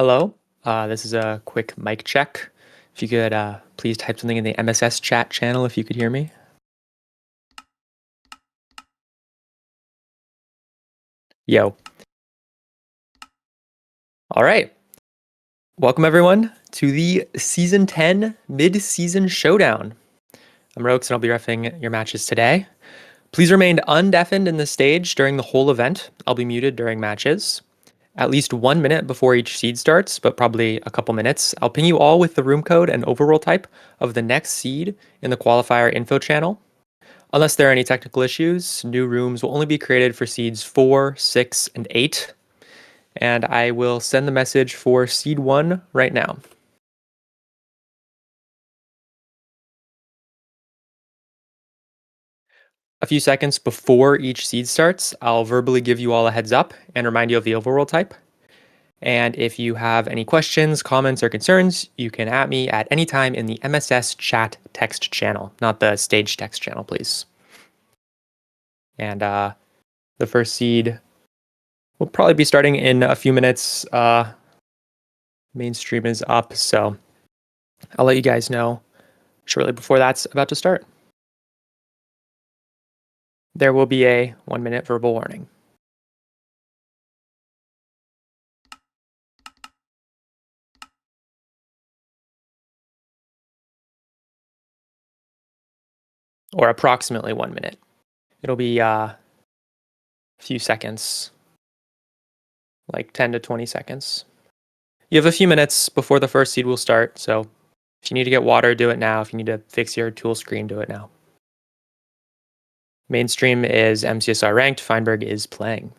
Hello, this is a quick mic check. If you could please type something in the MSS chat channel if you could hear me. Yo. All right. Welcome everyone to the Season 10 Mid-Season Showdown. I'm Rokes and I'll be reffing your matches today. Please remain undeafened in the stage during the whole event. I'll be muted during matches. At least 1 minute before each seed starts, but probably a couple minutes, I'll ping you all with the room code and overroll type of the next seed in the qualifier info channel. Unless there are any technical issues, new rooms will only be created for seeds 4, 6, and 8. And I will send the message for seed 1 right now. A few seconds before each seed starts, I'll verbally give you all a heads up and remind you of the overroll type. And if you have any questions, comments, or concerns, you can at me at any time in the MSS chat text channel, not the stage text channel, please. And the first seed will probably be starting in a few minutes. Mainstream is up, so I'll let you guys know shortly before that's about to start. There will be a 1-minute verbal warning. Or approximately 1 minute. It'll be a few seconds, like 10 to 20 seconds. You have a few minutes before the first seed will start, so if you need to get water, do it now. If you need to fix your tool screen, do it now. Mainstream is MCSR Ranked. Feinberg is playing.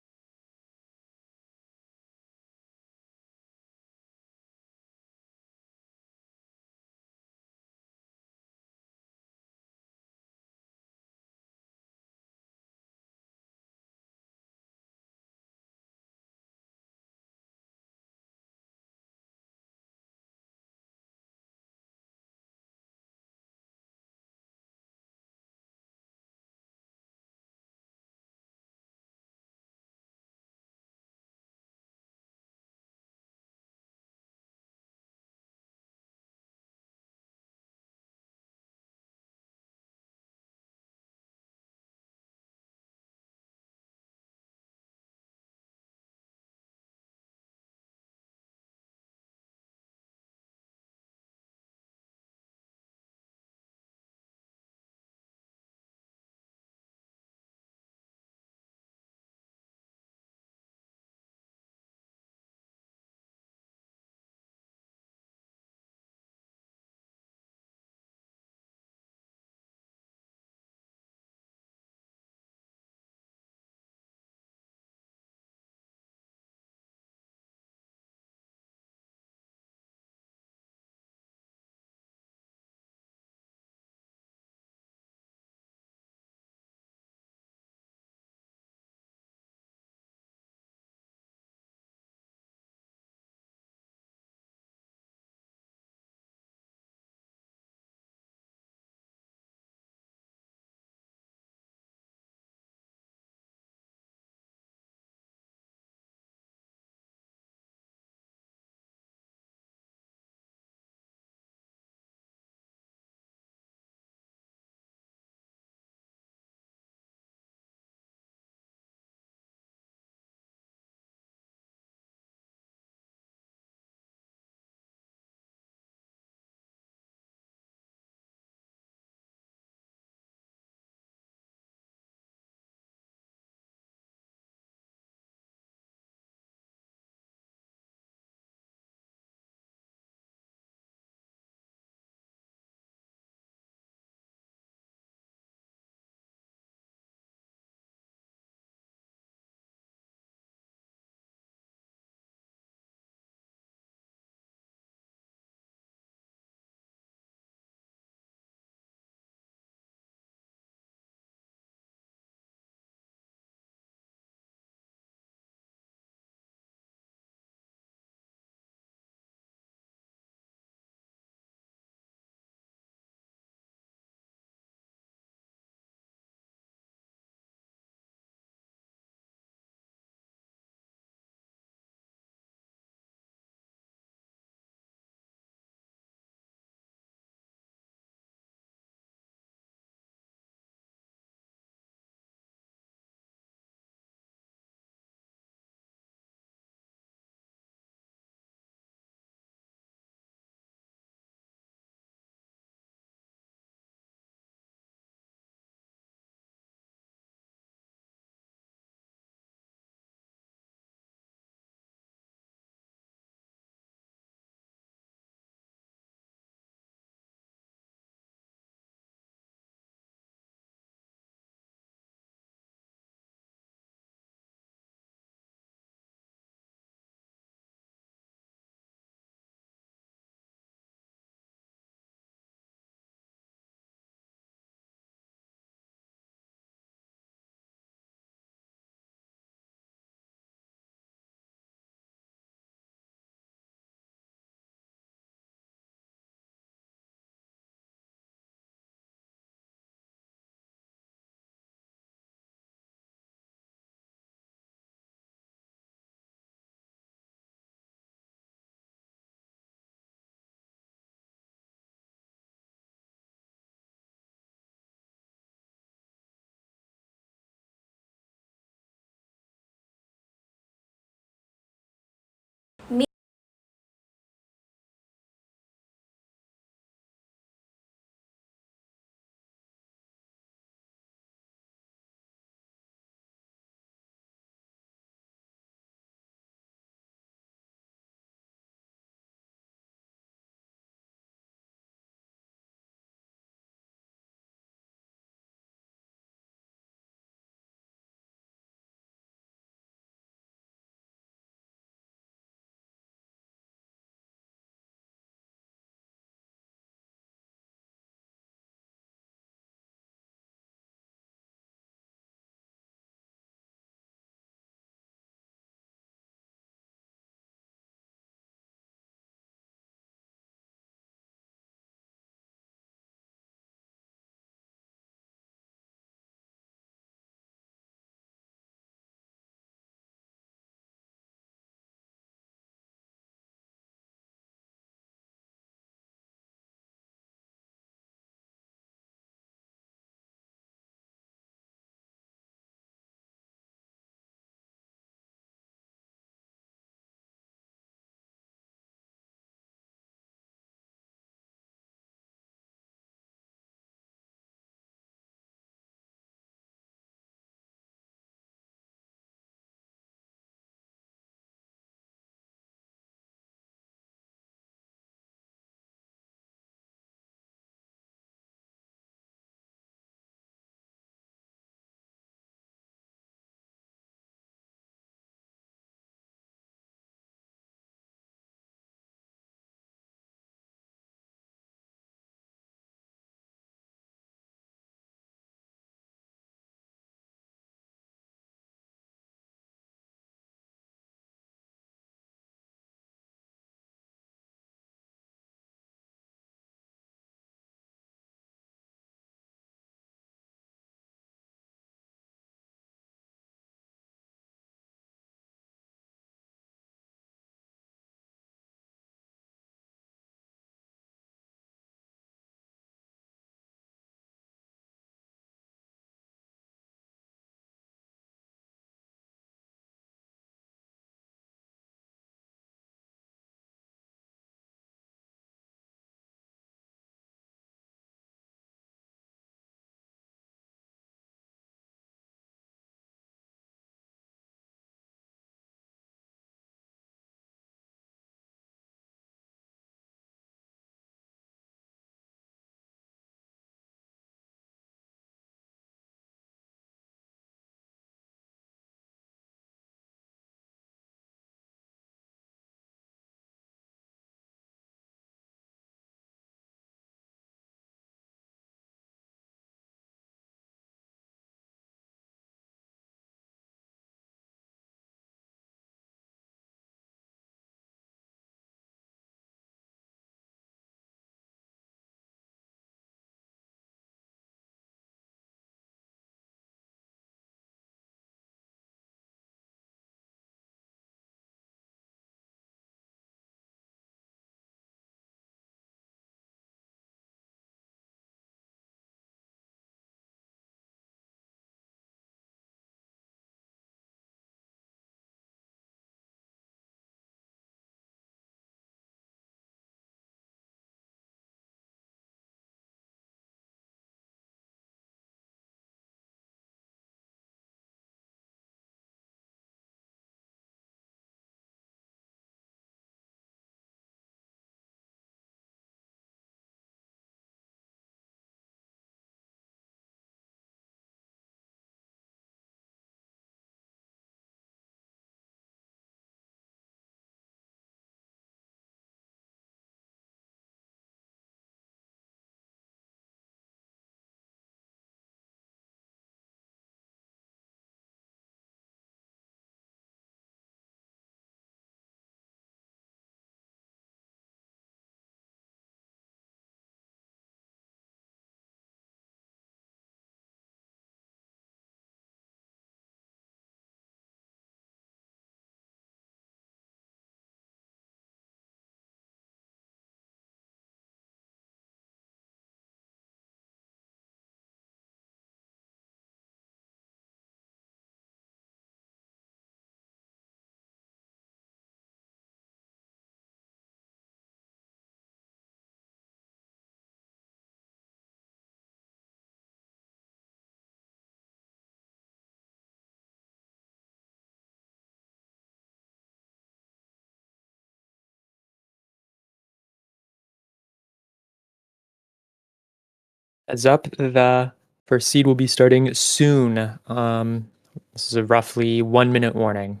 Heads up, the first seed will be starting soon. This is a roughly 1 minute warning.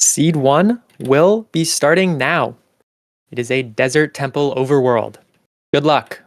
Seed 1 will be starting now. It is a desert temple overworld. Good luck.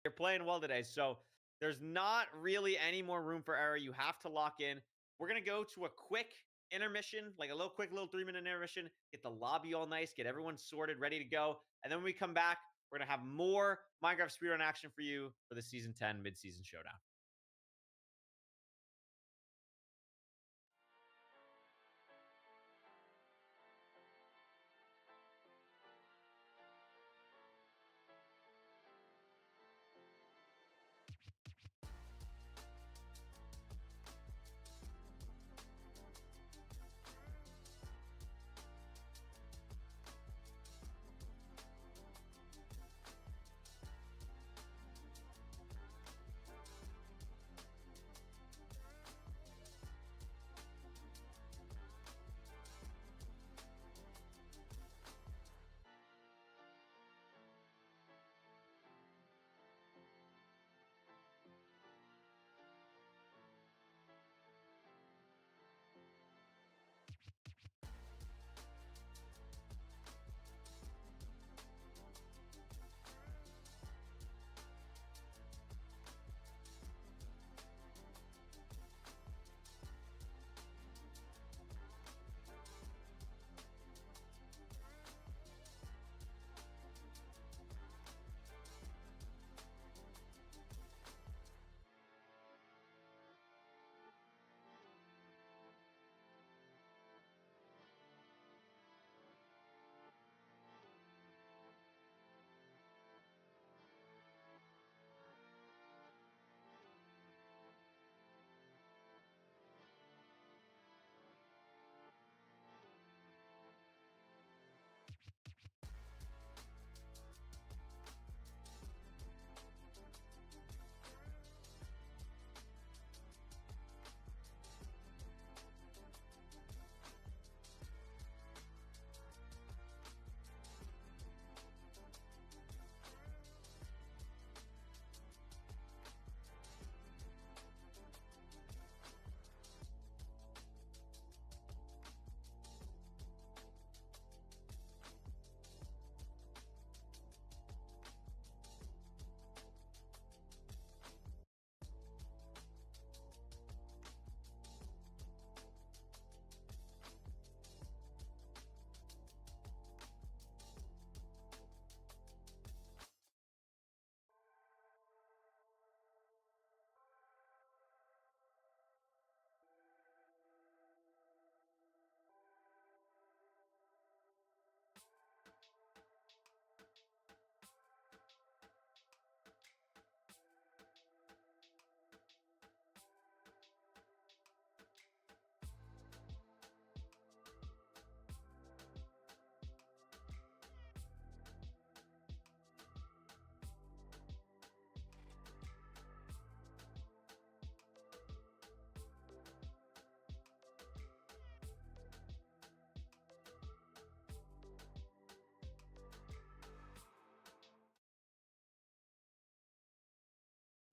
You're playing well today. So there's not really any more room for error. You have to lock in. We're going to go to a quick intermission, like a quick little 3-minute intermission, get the lobby all nice, get everyone sorted, ready to go. And then when we come back, we're going to have more Minecraft speedrun action for you for the Season 10 Mid-Season Showdown.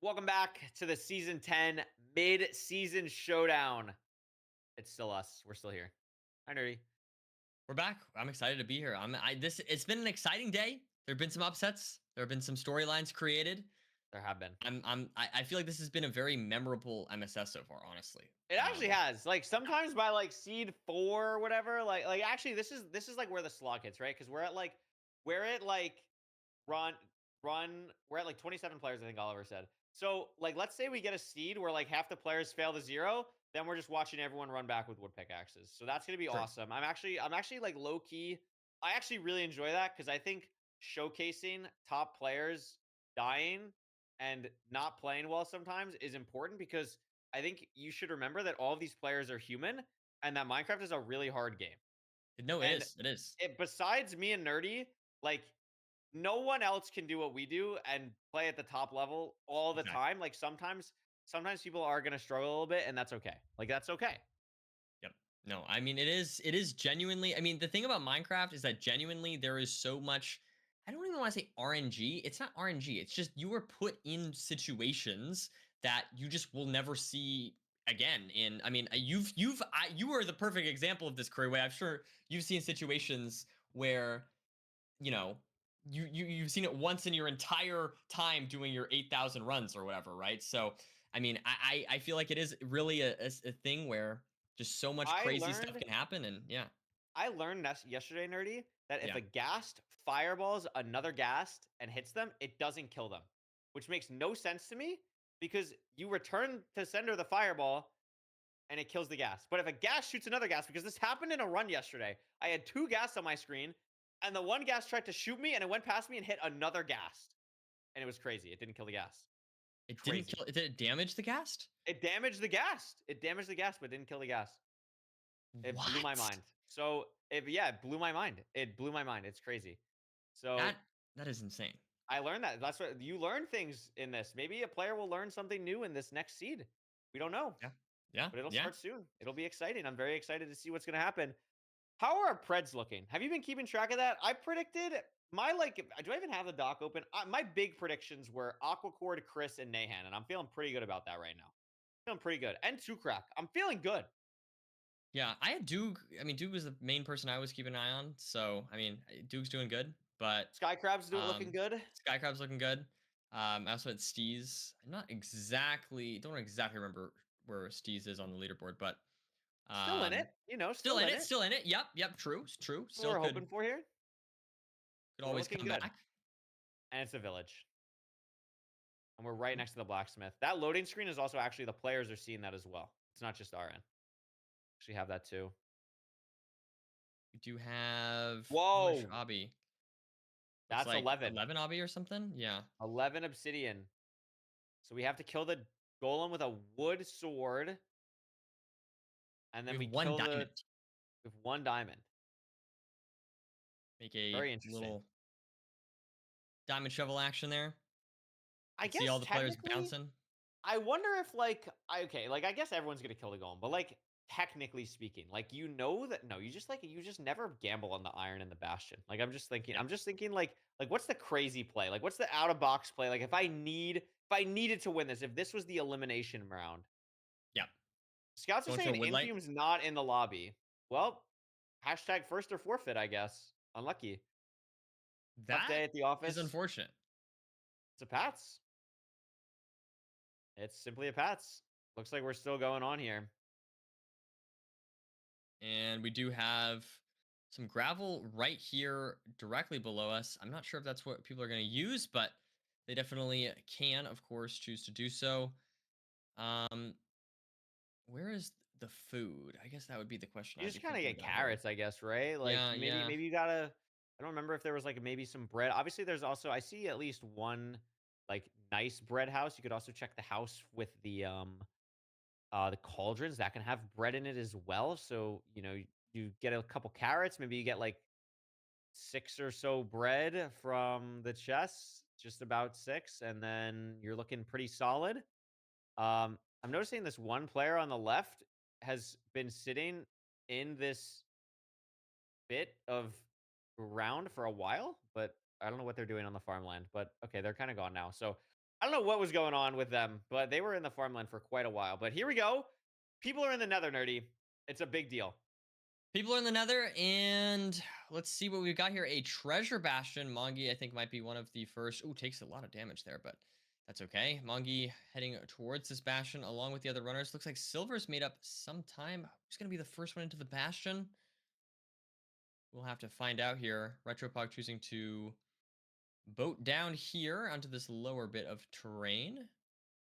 Welcome back to the Season 10 Mid-Season Showdown. It's still us. We're still here. Hi, Nerdy. We're back. I'm excited to be here. It's been an exciting day. There have been some upsets. There have been some storylines created. There have been. I feel like this has been a very memorable MSS so far, honestly. It actually has. Like sometimes by like seed 4 or whatever, like actually this is like where the slog hits, right? Because we're at like run we're at like 27 players, I think Oliver said. So like let's say we get a seed where like half the players fail to 0, then we're just watching everyone run back with wood pickaxes. So that's gonna be awesome. I'm actually like low key. I actually really enjoy that because I think showcasing top players dying and not playing well sometimes is important because I think you should remember that all of these players are human and that Minecraft is a really hard game. No, it And is. It is. besides me and Nerdy, like no one else can do what we do and play at the top level all the Exactly. time. Like sometimes people are going to struggle a little bit and that's okay. Like that's okay. Yep. No, I mean it is genuinely. I mean, the thing about Minecraft is that genuinely there is so much. I don't even want to say RNG. It's not RNG. It's just you are put in situations that you just will never see again. I mean, you are the perfect example of this, Curryway. I'm sure you've seen situations where, you know, you've seen it once in your entire time doing your 8,000 runs or whatever, right? So I mean, I feel like it is really a thing where just so much I crazy stuff learned can happen, and yeah, I learned yesterday, nerdy, that if yeah. a ghast fireballs another ghast and hits them, it doesn't kill them, which makes no sense to me because you return to sender the fireball and it kills the gas. But if a gas shoots another gas, because this happened in a run yesterday, I had two gas on my screen, and the one gas tried to shoot me, and it went past me and hit another gas, and it was crazy. It didn't kill the gas. It didn't Crazy. kill. Did it damage the cast? It damaged the gas. It damaged the gas, but didn't kill the gas. It blew my What? mind. So, yeah, it blew my mind. It blew my mind. It's crazy. So That that is insane. I learned that. That's what you learn things in this. Maybe a player will learn something new in this next seed. We don't know, Yeah, yeah, but it'll yeah. start soon. It'll be exciting. I'm very excited to see what's going to happen. How are our Preds looking? Have you been keeping track of that? I predicted my do I even have the doc open? My big predictions were Aquacord, Chris, and Nahan, and I'm feeling pretty good about that right now. Feeling pretty good. And two crack. I'm feeling good. Yeah, I had Duke. I mean, Duke was the main person I was keeping an eye on. So, I mean, Duke's doing good, but Sky Crab's doing looking good. Skycrab's looking good. I also had Steez. I'm not exactly, don't exactly remember where Steez is on the leaderboard, but Still in it. um, Still in it. still in it. Yep, yep, true, true. That's what Still we're could hoping for here. We're always looking come good. back. And it's a village. And we're right next to the blacksmith. That loading screen is also actually the players are seeing that as well. It's not just our end. Actually have that too. We do have how much Whoa. obby? Looks That's like 11. 11 obby or something. Yeah, 11 obsidian. So we have to kill the golem with a wood sword. And we then have we one kill the diamond. with one diamond. Make a Very interesting. little diamond shovel action there. I Let's see guess all the players technically, bouncing. I wonder if okay, I guess everyone's gonna kill the golem, but technically speaking, that no, you just never gamble on the iron and the bastion. Yeah, I'm just thinking what's the crazy play? What's the out of box play? If I needed to win this, if this was the elimination round. yeah. Scouts are Going to a saying woodlight. Infume's not in the lobby. Well, hashtag first or forfeit, I guess. Unlucky. Tough That day at the is office. unfortunate. It's a Pats. It's simply a Pats. Looks like we're still going on here. And we do have some gravel right here directly below us. I'm not sure if that's what people are going to use, but they definitely can, of course, choose to do so. Um, where is the food? I guess that would be the question You I'd be just kind of thinking get about here. carrots, I guess, right? Yeah, Maybe yeah. you gotta. I don't remember if there was maybe some bread. Obviously, there's also I see at least one nice bread house. You could also check the house with the cauldrons that can have bread in it as well. So you get a couple carrots. Maybe you get six or so bread from the chests, just about six, and then you're looking pretty solid. I'm noticing this one player on the left has been sitting in this bit of ground for a while, but I don't know what they're doing on the farmland. But okay, they're kind of gone now. So I don't know what was going on with them, but they were in the farmland for quite a while. But here we go. People are in the nether, nerdy. It's a big deal. People are in the nether, and let's see what we've got here. A treasure bastion. Mongi, I think, might be one of the first. Ooh, takes a lot of damage there, but that's okay. Mongi heading towards this bastion along with the other runners. Looks like Silver's made up some time. Who's going to be the first one into the bastion? We'll have to find out here. Retropog choosing to boat down here onto this lower bit of terrain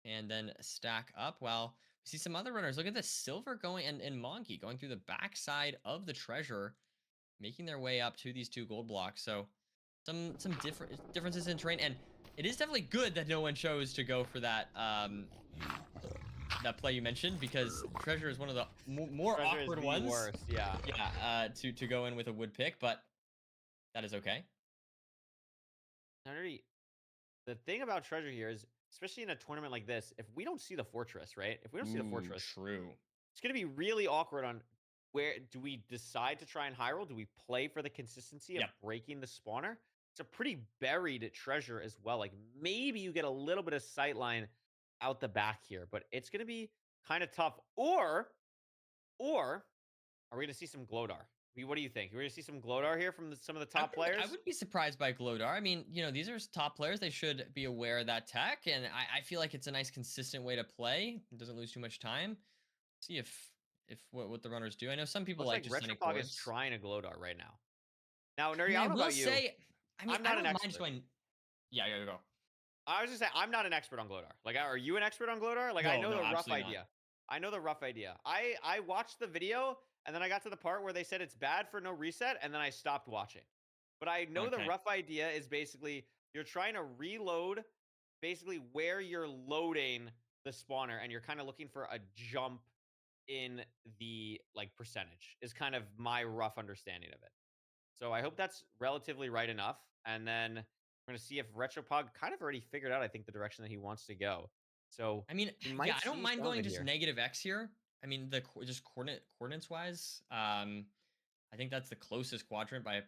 and then stack up. While we see some other runners. Look at this Silver going and Mongi going through the backside of the treasure, making their way up to these two gold blocks. So some differences in terrain, and it is definitely good that no one chose to go for that that play you mentioned, because treasure is one of the more Treasure is awkward the ones. worst. Yeah. Yeah, to go in with a wood pick, but that is okay. Nerdy, the thing about treasure here is, especially in a tournament like this, if we don't see the fortress, right? If we don't see the Ooh, fortress, true. it's going to be really awkward on where do we decide to try and high roll? Do we play for the consistency of Yep. breaking the spawner? It's a pretty buried treasure as well. Maybe you get a little bit of sightline out the back here, but it's going to be kind of tough. Or are we going to see some Glodar? What do you think? We're gonna see some Glodar here from some of the I top wouldn't be, I players. would be surprised by Glodar. I mean, these are top players. They should be aware of that tech, and I feel like it's a nice, consistent way to play. It doesn't lose too much time. See if what the runners do. I know some people Looks like like just sending Retropog is cords. trying a Glodar right now. Now, I Nerdy, mean, I I don't know will about you. say, I mean, I'm I not an don't mind just expert. going. Yeah, go go. I was just saying, I'm not an expert on Glodar. Like, are you an expert on Glodar? Like, I No, know no, the rough absolutely not. idea. I know the rough idea. I watched the video, and then I got to the part where they said it's bad for no reset, and then I stopped watching. But I know the Okay. rough idea is basically you're trying to reload basically where you're loading the spawner, and you're kind of looking for a jump in the like percentage is kind of my rough understanding of it. So I hope that's relatively right enough. And then we're going to see if Retropog kind of already figured out, I think, the direction that he wants to go. So I mean, we yeah, might I don't see mind some of going it just here. negative X here. I mean, just coordinates wise. I think that's the closest quadrant by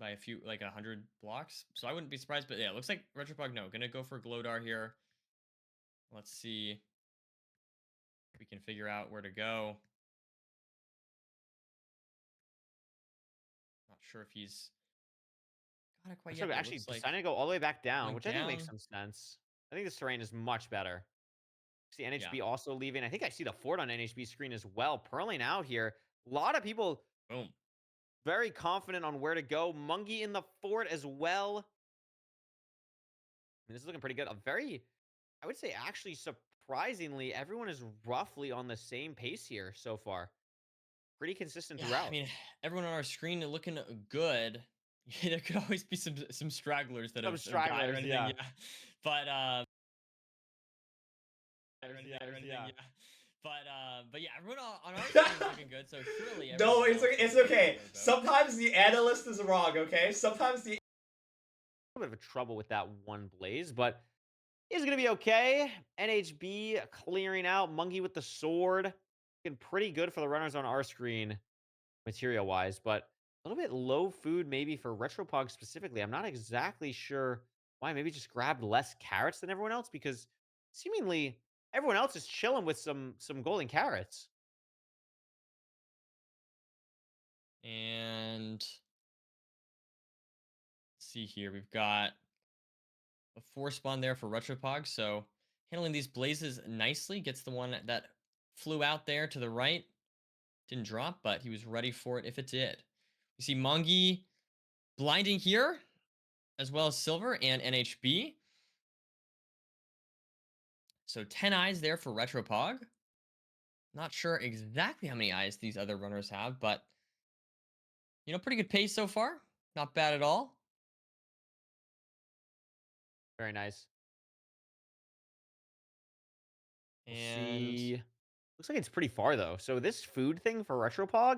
a few, like 100 blocks. So I wouldn't be surprised. But yeah, it looks like Retropog, no, gonna go for Glodar here. Let's see if we can figure out where to go. Not sure if he's got it quite yet, So but it actually looks like deciding to go all the way back down, going which I think makes down. some sense. I think this terrain is much better. See Yeah, NHB also leaving. I think I see the fort on NHB screen as well. Purling out here. A lot of people boom. very confident on where to go. Mungie in the fort as well. This is looking pretty good. I would say actually surprisingly, everyone is roughly on the same pace here so far. Pretty consistent Yeah, I throughout. mean, everyone on our screen looking good. Yeah, there could always be some stragglers that Some have died or stragglers, anything. yeah. Yeah, but Yeah. But yeah, everyone on our screen is looking good. So surely No, everyone else it's is okay. aware about. Sometimes the analyst is wrong, okay? Sometimes the A little bit of trouble with that one blaze, but he's going to be okay. NHB clearing out. Mungie with the sword. Looking pretty good for the runners on our screen, material-wise, but a little bit low food maybe for Retropog specifically. I'm not exactly sure why. Maybe just grabbed less carrots than everyone else because seemingly everyone else is chilling with some golden carrots. And let's see here, we've got a 4 spawn there for Retropog. So handling these blazes nicely. Gets the one that flew out there to the right. Didn't drop, but he was ready for it if it did. You see Mongi blinding here, as well as Silver and NHB. So 10 eyes there for Retropog. Not sure exactly how many eyes these other runners have, but pretty good pace so far. Not bad at all. Very nice. We'll And see. Looks like it's pretty far though. So this food thing for Retropog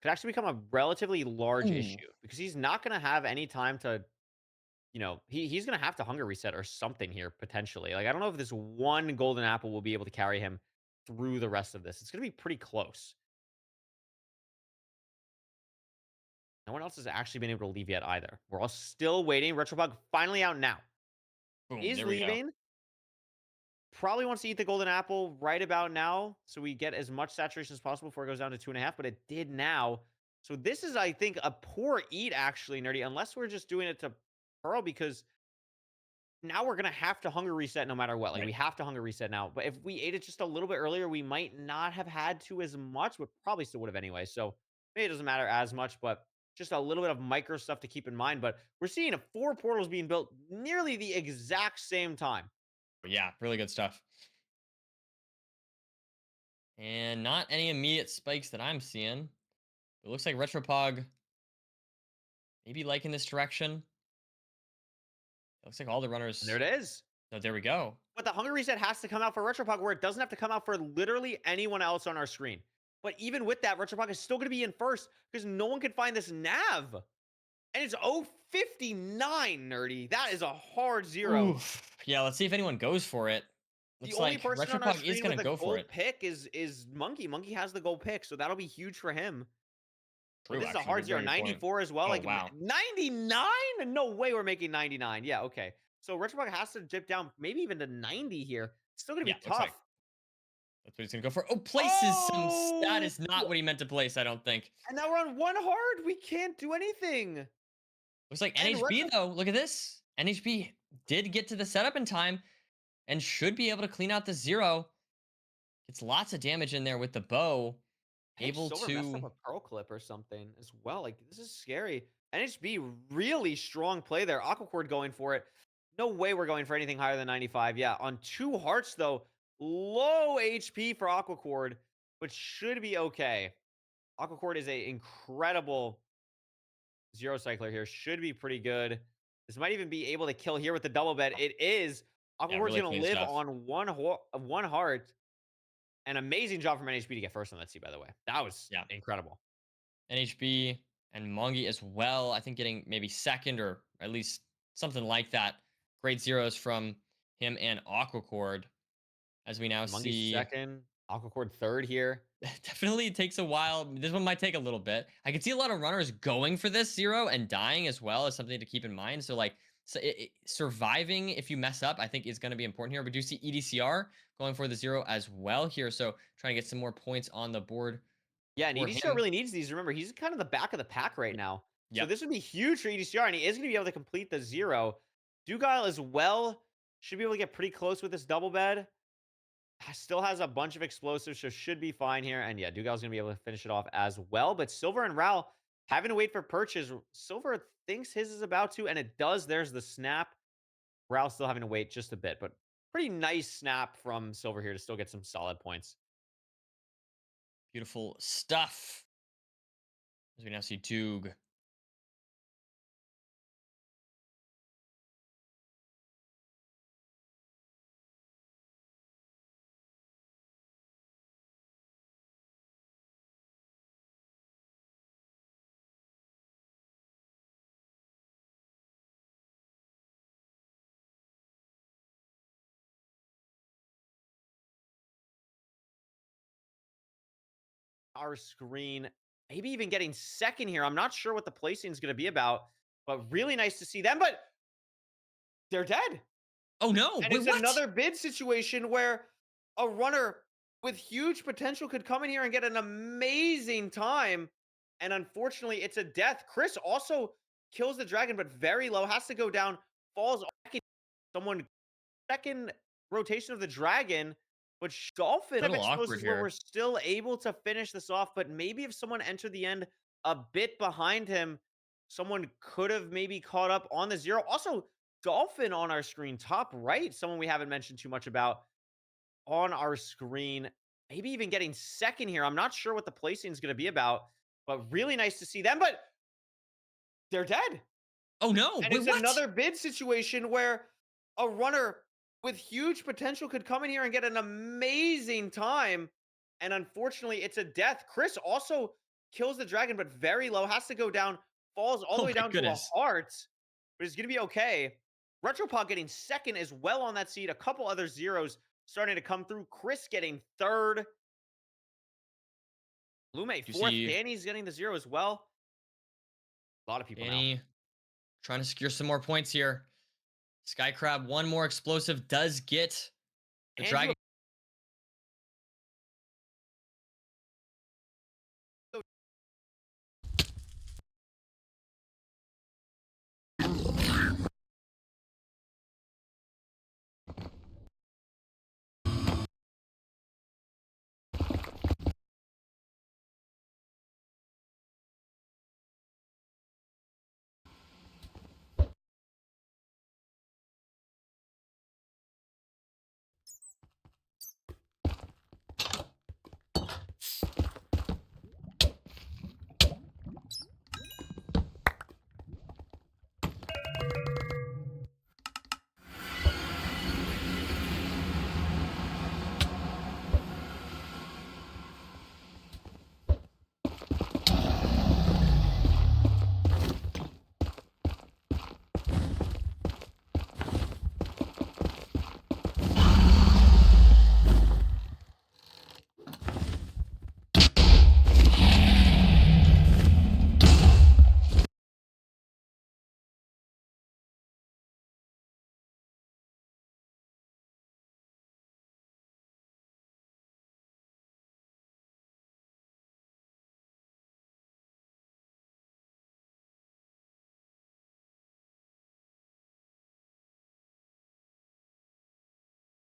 could actually become a relatively large ooh, issue because he's not going to have any time to, he's going to have to hunger reset or something here potentially. Like I don't know if this one golden apple will be able to carry him through the rest of this. It's going to be pretty close. No one else has actually been able to leave yet either. We're all still waiting. Retropug finally out now. boom, Is there we go. leaving. Probably wants to eat the golden apple right about now, so we get as much saturation as possible before it goes down to 2.5, but it did now. So this is, I think, a poor eat, actually, Nerdy, unless we're just doing it to Pearl, because now we're going to have to hunger reset no matter what. Like, Right. we have to hunger reset now. But if we ate it just a little bit earlier, we might not have had to as much, but probably still would have anyway. So maybe it doesn't matter as much, but just a little bit of micro stuff to keep in mind. But we're seeing 4 portals being built nearly the exact same time. Yeah, really good stuff. And not any immediate spikes that I'm seeing. It looks like Retropog maybe liking this direction. It looks like all the runners. And there it is. Oh, there we go. But the hunger reset has to come out for Retropog, where it doesn't have to come out for literally anyone else on our screen. But even with that, Retropog is still going to be in first because no one can find this nav. And it's 059, Nerdy. That is a hard 0. Oof. Yeah, let's see if anyone goes for it. The Looks only like person on our Retropog is screen going with to a go for gold it. pick is Monkey. Monkey has the gold pick, so that'll be huge for him. But True, this is a actually, hard 0. very important. 94 as well. Oh, Like wow. 99? No way we're making 99. Yeah, okay. So Retropog has to dip down maybe even to 90 here. It's still going to Yeah, be tough. That's what he's gonna go for. Oh, places some. That is not Oh! what he meant to place, I don't think. And now we're on 1 hard. We can't do anything. Looks like And NHB though. Look at this. NHB did get to the setup in time and should be able to clean out the 0. Gets lots of damage in there with the bow. I think Able Silver messed up to. a pearl clip or something as well. Like, this is scary. NHB, really strong play there. Aquacord going for it. No way we're going for anything higher than 95. Yeah, on 2 hearts, though. Low HP for Aquacord, but should be okay. Aquacord is a incredible 0 cycler here. Should be pretty good. This might even be able to kill here with the double bed. It is. Yeah, Aquacord's really going to clean live stuff. on 1 heart. An amazing job from NHB to get first on that C, by the way. That was incredible. NHB and Mongi as well. I think getting maybe second or at least something like that. Great zeros from him and Aquacord. As we now Mungie see. second, Aquacord third here. Definitely takes a while. This one might take a little bit. I can see a lot of runners going for this 0 and dying as well as something to keep in mind. So like surviving if you mess up, I think is going to be important here. We do see EDCR going for the 0 as well here. So trying to get some more points on the board. Yeah, and for EDCR him. really needs these. Remember, he's kind of the back of the pack right now. So Yep. this would be huge for EDCR, and he is going to be able to complete the 0. Dugile as well should be able to get pretty close with this double bed. Still has a bunch of explosives, so should be fine here. And yeah, Dugile's going to be able to finish it off as well. But Silver and Ral having to wait for purchase. Silver thinks his is about to, and it does. There's the snap. Ral still having to wait just a bit, but pretty nice snap from Silver here to still get some solid points. Beautiful stuff. As we now see Doog. Our screen, maybe even getting second here. I'm not sure what the placing is going to be about, but really nice to see them. But they're dead. Oh no! And Wait, it's what? another bid situation where a runner with huge potential could come in here and get an amazing time. And unfortunately, it's a death. Chris also kills the dragon, but very low, has to go down, falls. Someone second rotation of the dragon, but dolphin Little awkward exposes where here. we're still able to finish this off. But maybe if someone entered the end a bit behind him, someone could have maybe caught up on the 0. Also, dolphin on our screen, top right, someone we haven't mentioned too much about on our screen. Maybe even getting second here. I'm not sure what the placing is going to be about, but really nice to see them. But they're dead. Oh no! And Wait, it's what? another bid situation where a runner with huge potential could come in here and get an amazing time. And unfortunately, it's a death. Chris also kills the dragon, but very low, has to go down, falls all the way my down goodness. to a heart, but it's going to be okay. Retropod getting second as well on that seed. A couple other zeros starting to come through. Chris getting third. Lume fourth. Danny's getting the 0 as well. A lot of people Danny now. trying to secure some more points here. Sky Crab, one more explosive does get the And dragon.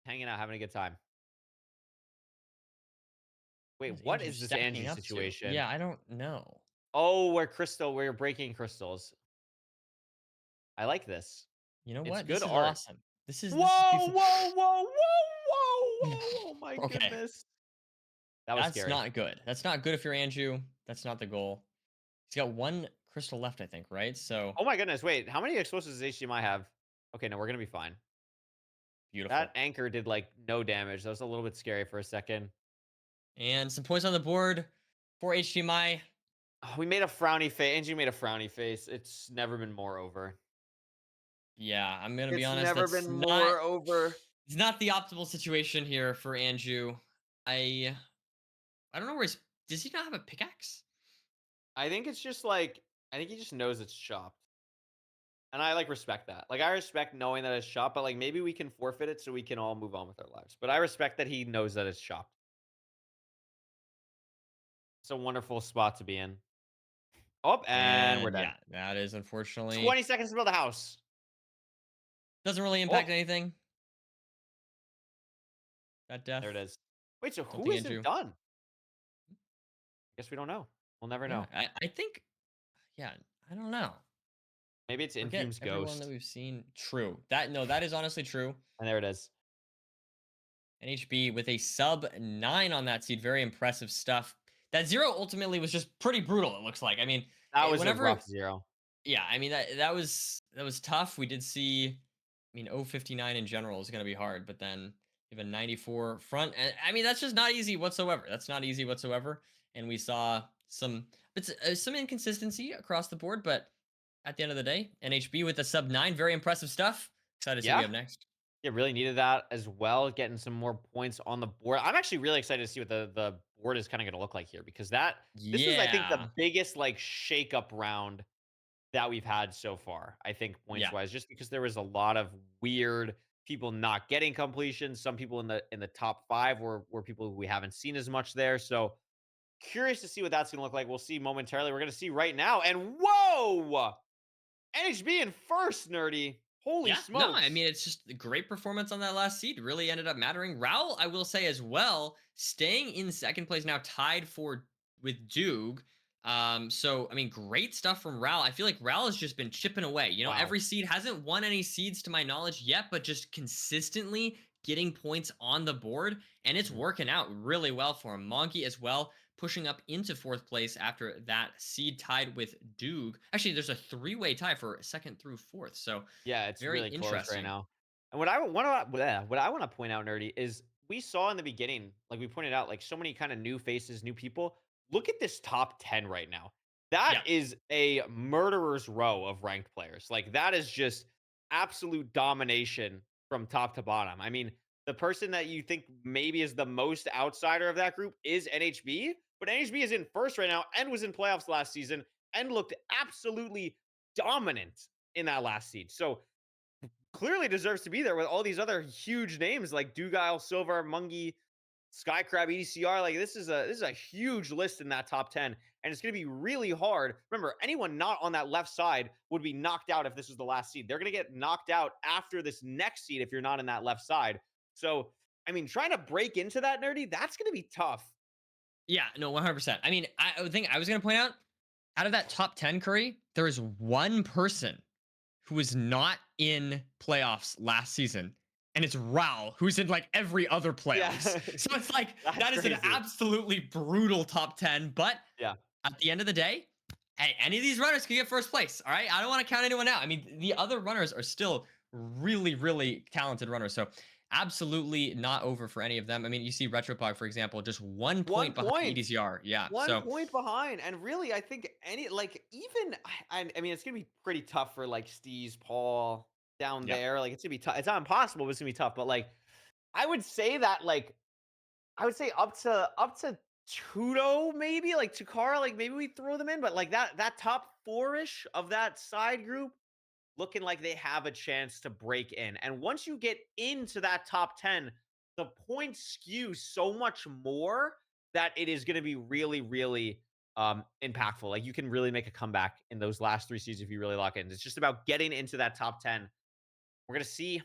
hanging out, having a good time. Wait, What is what Andrew is this stacking Angie up to? situation? Yeah, I don't know. Oh, we're breaking crystals. I like this. You know It's what? good This is art. awesome. This is Whoa, beautiful. whoa, whoa, whoa, whoa, whoa! Oh my Okay, goodness, that was that's scary. not good. That's not good if you're Andrew. That's not the goal. He's got one crystal left, I think, right? So Oh my goodness, wait, how many explosives does HDMI have? Okay, no, we're gonna be fine. That beautiful. anchor did like no damage. That was a little bit scary for a second. And some points on the board for HDMI. Oh, we made a frowny face. Angie made a frowny face. It's never been more over. Yeah, I'm gonna be It's honest. never been more over. It's not the optimal situation here for Andrew. I I don't know where he's. Does he not have a pickaxe? I think it's just like I think he just knows it's chopped. And I like respect that. Like I respect knowing that it's chopped, but like maybe we can forfeit it so we can all move on with our lives. But I respect that he knows that it's chopped. It's a wonderful spot to be in. Oh, and we're And dead. yeah, that is unfortunately 20 seconds to build a house. doesn't really impact Oh, anything. That there it death. is. Wait, so Don't who think isn't Andrew. done? Guess we don't know. We'll never Yeah, know. I think. Yeah, I don't know. Maybe it's Forget Infume's everyone that ghost. we've seen. True. That is honestly true. And there it is. NHB with a sub 9 on that seed. Very impressive stuff. That 0 ultimately was just pretty brutal, it looks like. I mean, That was a whenever. rough 0. Yeah, I mean, that was tough. We did see. I mean, 059 in general is going to be hard, but then you have a 94 front. And I mean, that's just not easy whatsoever. That's not easy whatsoever. And we saw some inconsistency across the board, but at the end of the day, NHB with a sub 9, very impressive stuff. Excited to see what we Yeah. have next. Yeah, really needed that as well, getting some more points on the board. I'm actually really excited to see what the board is kind of going to look like here because this was I think the Yeah. biggest like shake-up round that we've had so far. I think points Yeah. wise just because there was a lot of weird people not getting completions, some people in the top 5 were people who we haven't seen as much there. So, curious to see what that's going to look like. We'll see momentarily. We're going to see right now. And whoa! NHB in first, nerdy. Holy Yeah, no, I smokes. mean, it's just a great performance on that last seed. Really ended up mattering. Raul, I will say as well, staying in second place now, tied for with Doog. So I mean, great stuff from Raul. I feel like Raul has just been chipping away. Wow. Every seed hasn't won any seeds to my knowledge yet, but just consistently getting points on the board, and it's Mhm. working out really well for him. Monkey as well, pushing up into fourth place after that seed tied with Doog. Actually, there's a three-way tie for second through fourth. So Yeah, it's very really close right interesting. now. And what I want to point out, nerdy, is we saw in the beginning, like we pointed out, like so many kind of new faces, new people. Look at this top 10 right now. That Yeah. is a murderer's row of ranked players. Like that is just absolute domination from top to bottom. I mean, the person that you think maybe is the most outsider of that group is NHB, but NHB is in first right now and was in playoffs last season and looked absolutely dominant in that last seed. So clearly deserves to be there with all these other huge names like Dugile, Silver, Mungie, Skycrab, EDCR. Like this is a huge list in that top 10. And it's gonna be really hard. Remember, anyone not on that left side would be knocked out if this was the last seed. They're gonna get knocked out after this next seed if you're not in that left side. So I mean, trying to break into that nerdy, that's gonna be tough. Yeah, no, 100%. I mean, I would think I was going to point out of that top 10, Curry, there is one person who was not in playoffs last season, and it's Raul, who's in like every other playoffs. Yeah. So it's like That's that is an crazy. absolutely brutal top 10. But Yeah. at the end of the day, hey, any of these runners can get first place. All right. I don't want to count anyone out. I mean, the other runners are still really, really talented runners. So absolutely not over for any of them. I mean, you see Retropog, for example, just 1 point 1 behind point. EDZR. Yeah. One So point behind, and really, I think any like even I mean, it's gonna be pretty tough for like Steez, Paul down yeah. there. Like it's gonna be tough. It's not impossible, but it's gonna be tough. But like I would say that like I would say up to Tudo maybe like Takara like maybe we throw them in, but like that top 4ish of that side group looking like they have a chance to break in. And once you get into that top 10, the points skew so much more that it is going to be really, really impactful. Like you can really make a comeback in those last 3 seeds if you really lock in. It's just about getting into that top 10. We're going to see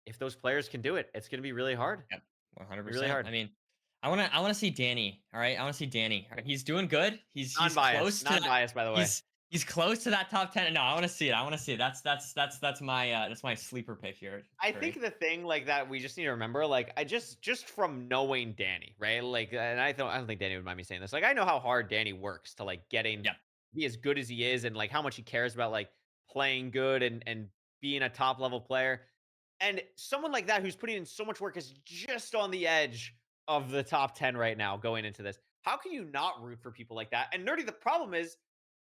if those players can do it, it's going to be really hard. Yep, Be really 100%. hard. I mean, I wanna see Danny. All right, I wanna see Danny. All right, he's doing good. He's close Non-biased, to that. non-biased, by the way. He's close to that top 10. No, I want to see it. I want to see it. That's my sleeper pick here. I Curry. think the thing like that we just need to remember, like I just from knowing Danny, right? Like, and I don't think Danny would mind me saying this. Like, I know how hard Danny works to like getting Yep. be as good as he is, and like how much he cares about like playing good and being a top level player. And someone like that who's putting in so much work is just on the edge of the top 10 right now going into this. How can you not root for people like that? And Nerdy, the problem is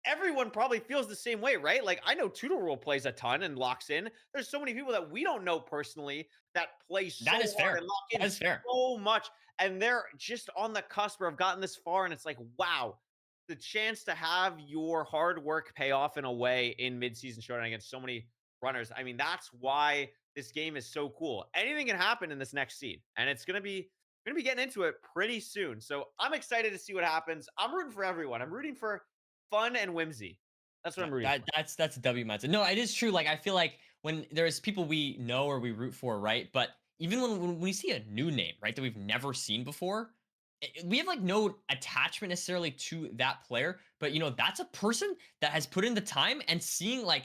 everyone probably feels the same way, right? Like I know Tutor Rule plays a ton and locks in. There's so many people that we don't know personally that play so That is hard fair. and lock That in is fair. so much. And they're just on the cusp or have gotten this far. And it's like, wow, the chance to have your hard work pay off in a way in mid-season showdown against so many runners. I mean, that's why this game is so cool. Anything can happen in this next seed, and it's gonna be getting into it pretty soon. So I'm excited to see what happens. I'm rooting for everyone. I'm rooting for fun and whimsy. That's what No, I'm rooting for. that's a W mindset. No, it is true. Like I feel like when there's people we know or we root for, right? But even when we see a new name, right, that we've never seen before, we have like no attachment necessarily to that player. But that's a person that has put in the time, and seeing like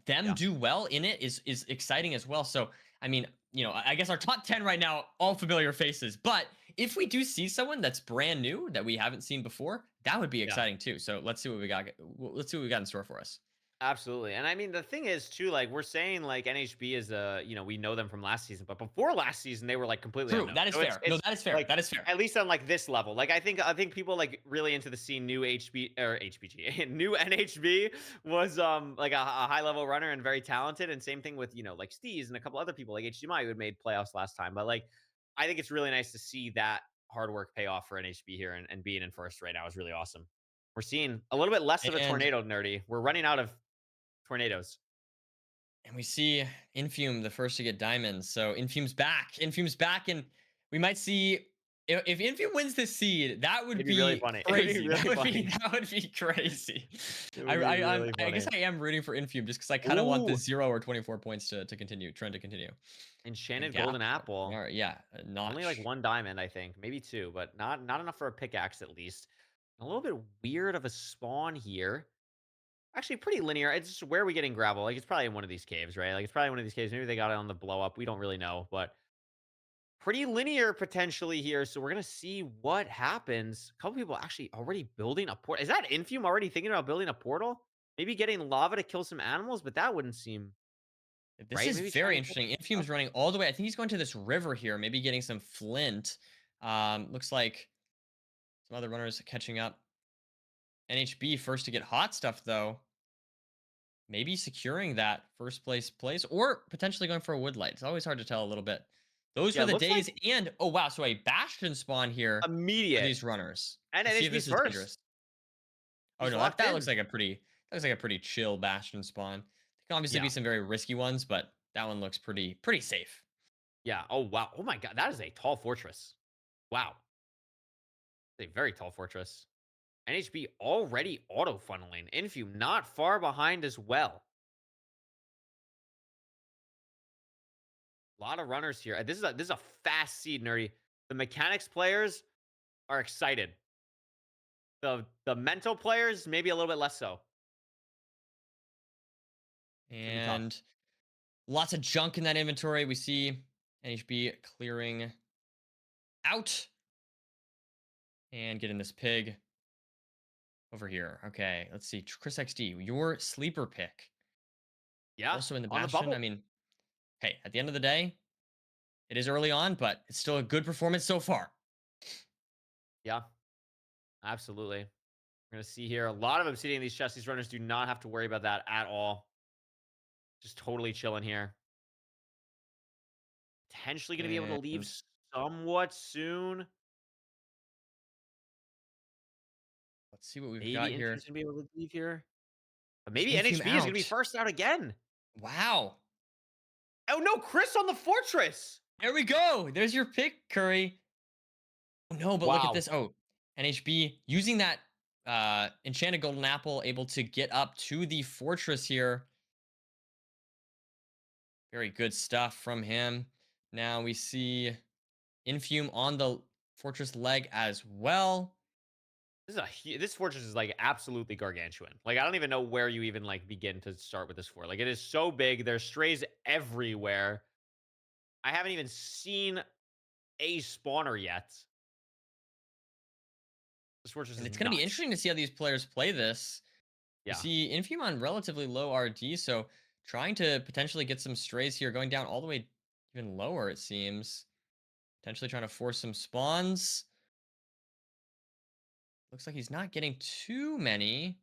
them Yeah. do well in it is exciting as well. So I mean, I guess our top 10 right now, all familiar faces. But if we do see someone that's brand new that we haven't seen before, that would be Yeah. exciting too. So let's see what we got. Let's see what we got in store for us. Absolutely. And I mean, the thing is, too, like, we're saying, like, NHB is we know them from last season, but before last season, they were like completely True. unknown. That is So it's, fair. No, it's that is fair. like, That is fair. at least on like this level, like, I think people like really into the scene, new HB or HBG, new NHB was like a high level runner and very talented. And same thing with, like Steez and a couple other people like HDMI who had made playoffs last time. But like, I think it's really nice to see that hard work pay off for NHB here and being in first right now is really awesome. We're seeing a little bit less of a And tornado, Nerdy. We're running out of tornadoes. and we see Infume the first to get diamonds. So Infume's back. Infume's back, and we might see if Infume wins this seed, that would It'd be really be funny. It'd be crazy. really That would funny. be that would be crazy. It I would be I I'm, really I guess funny. I am rooting for Infume just because I kind of want the Ooh, 0 or 24 points to continue trend to continue. A enchanted gap. golden apple. All right, yeah, a Only like notch. one diamond, I think, maybe two, but not enough for a pickaxe at least. A little bit weird of a spawn here. Actually, pretty linear. It's just where are we getting gravel? Like it's probably in one of these caves, right? Like it's probably one of these caves. Maybe they got it on the blow up. We don't really know, but pretty linear potentially here. So we're gonna see what happens. A couple people actually already building a port. Is that Infume already thinking about building a portal? Maybe getting lava to kill some animals, but that wouldn't seem This right. is Maybe very trying to kill interesting. some stuff. Infume's running all the way. I think he's going to this river here, maybe getting some flint. Looks like some other runners catching up. NHB first to get hot stuff though. Maybe securing that first place or potentially going for a wood light. It's always hard to tell a little bit. Those Yeah, were it the looks like days. And oh wow, so a bastion spawn here for immediate. these runners. And Let's see if NHB's this is dangerous. first. Oh He's no, locked that looks in. like a pretty chill bastion spawn. There can obviously Yeah. be some very risky ones, but that one looks pretty safe. Yeah. Oh wow. Oh my god. That is a tall fortress. Wow. It's a very tall fortress. NHB already auto funneling. Infume not far behind as well. A lot of runners here. This is a fast seed, Nerdy. The mechanics players are excited. The mental players maybe a little bit less so. It's gonna be tough. And lots of junk in that inventory. We see NHB clearing out and getting this pig over here. Okay, let's see. Chris XD, your sleeper pick. Yeah. Also in the On the Bastion. I bubble. mean, hey, at the end of the day, it is early on, but it's still a good performance so far. Yeah. Absolutely. We're gonna see here a lot of obsidian in these chests. These runners do not have to worry about that at all. Just totally chilling here. Potentially going to be able to leave And somewhat soon. let's see what we've got Maybe here. Infume's going to be able to leave here. But There's maybe Infume NHB is going to be out. first out again. Wow. Oh no, Chris on the fortress. There we go. There's your pick, Curry. Oh, no, but look at Wow. this. Oh, NHB using that enchanted golden apple, able to get up to the fortress here. Very good stuff from him. Now we see Infume on the fortress leg as well. This fortress is like absolutely gargantuan. Like I don't even know where you even like begin to start with this fort. Like it is so big. There's strays everywhere. I haven't even seen a spawner yet. This fortress And is it's going to be nuts. interesting to see how these players play this. We Yeah. see Infume on relatively low RD, so trying to potentially get some strays here, going down all the way even lower, it seems. Potentially trying to force some spawns. Looks like he's not getting too many.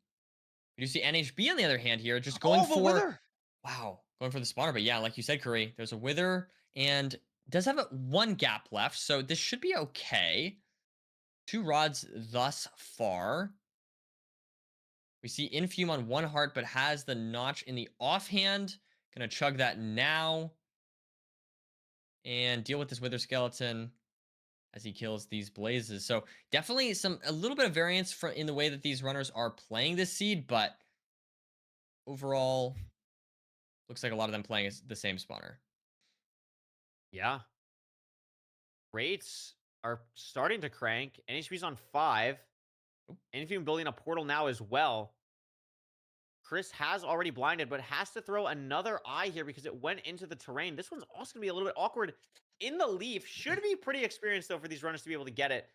We do see NHB on the other hand here, just going Oh, the for wither. wow, going for the spawner. But yeah, like you said, Curry, there's a wither and does have one gap left, so this should be okay. 2 rods thus far. We see Infume on 1 heart, but has the notch in the offhand. Gonna chug that now and deal with this wither skeleton as he kills these blazes. So definitely a little bit of variance in the way that these runners are playing this seed, but overall, looks like a lot of them playing as the same spawner. Yeah. Rates are starting to crank. NHP's on 5. Infume building a portal now as well. Chris has already blinded, but has to throw another eye here because it went into the terrain. This one's also going to be a little bit awkward in the leaf. Should be pretty experienced, though, for these runners to be able to get it.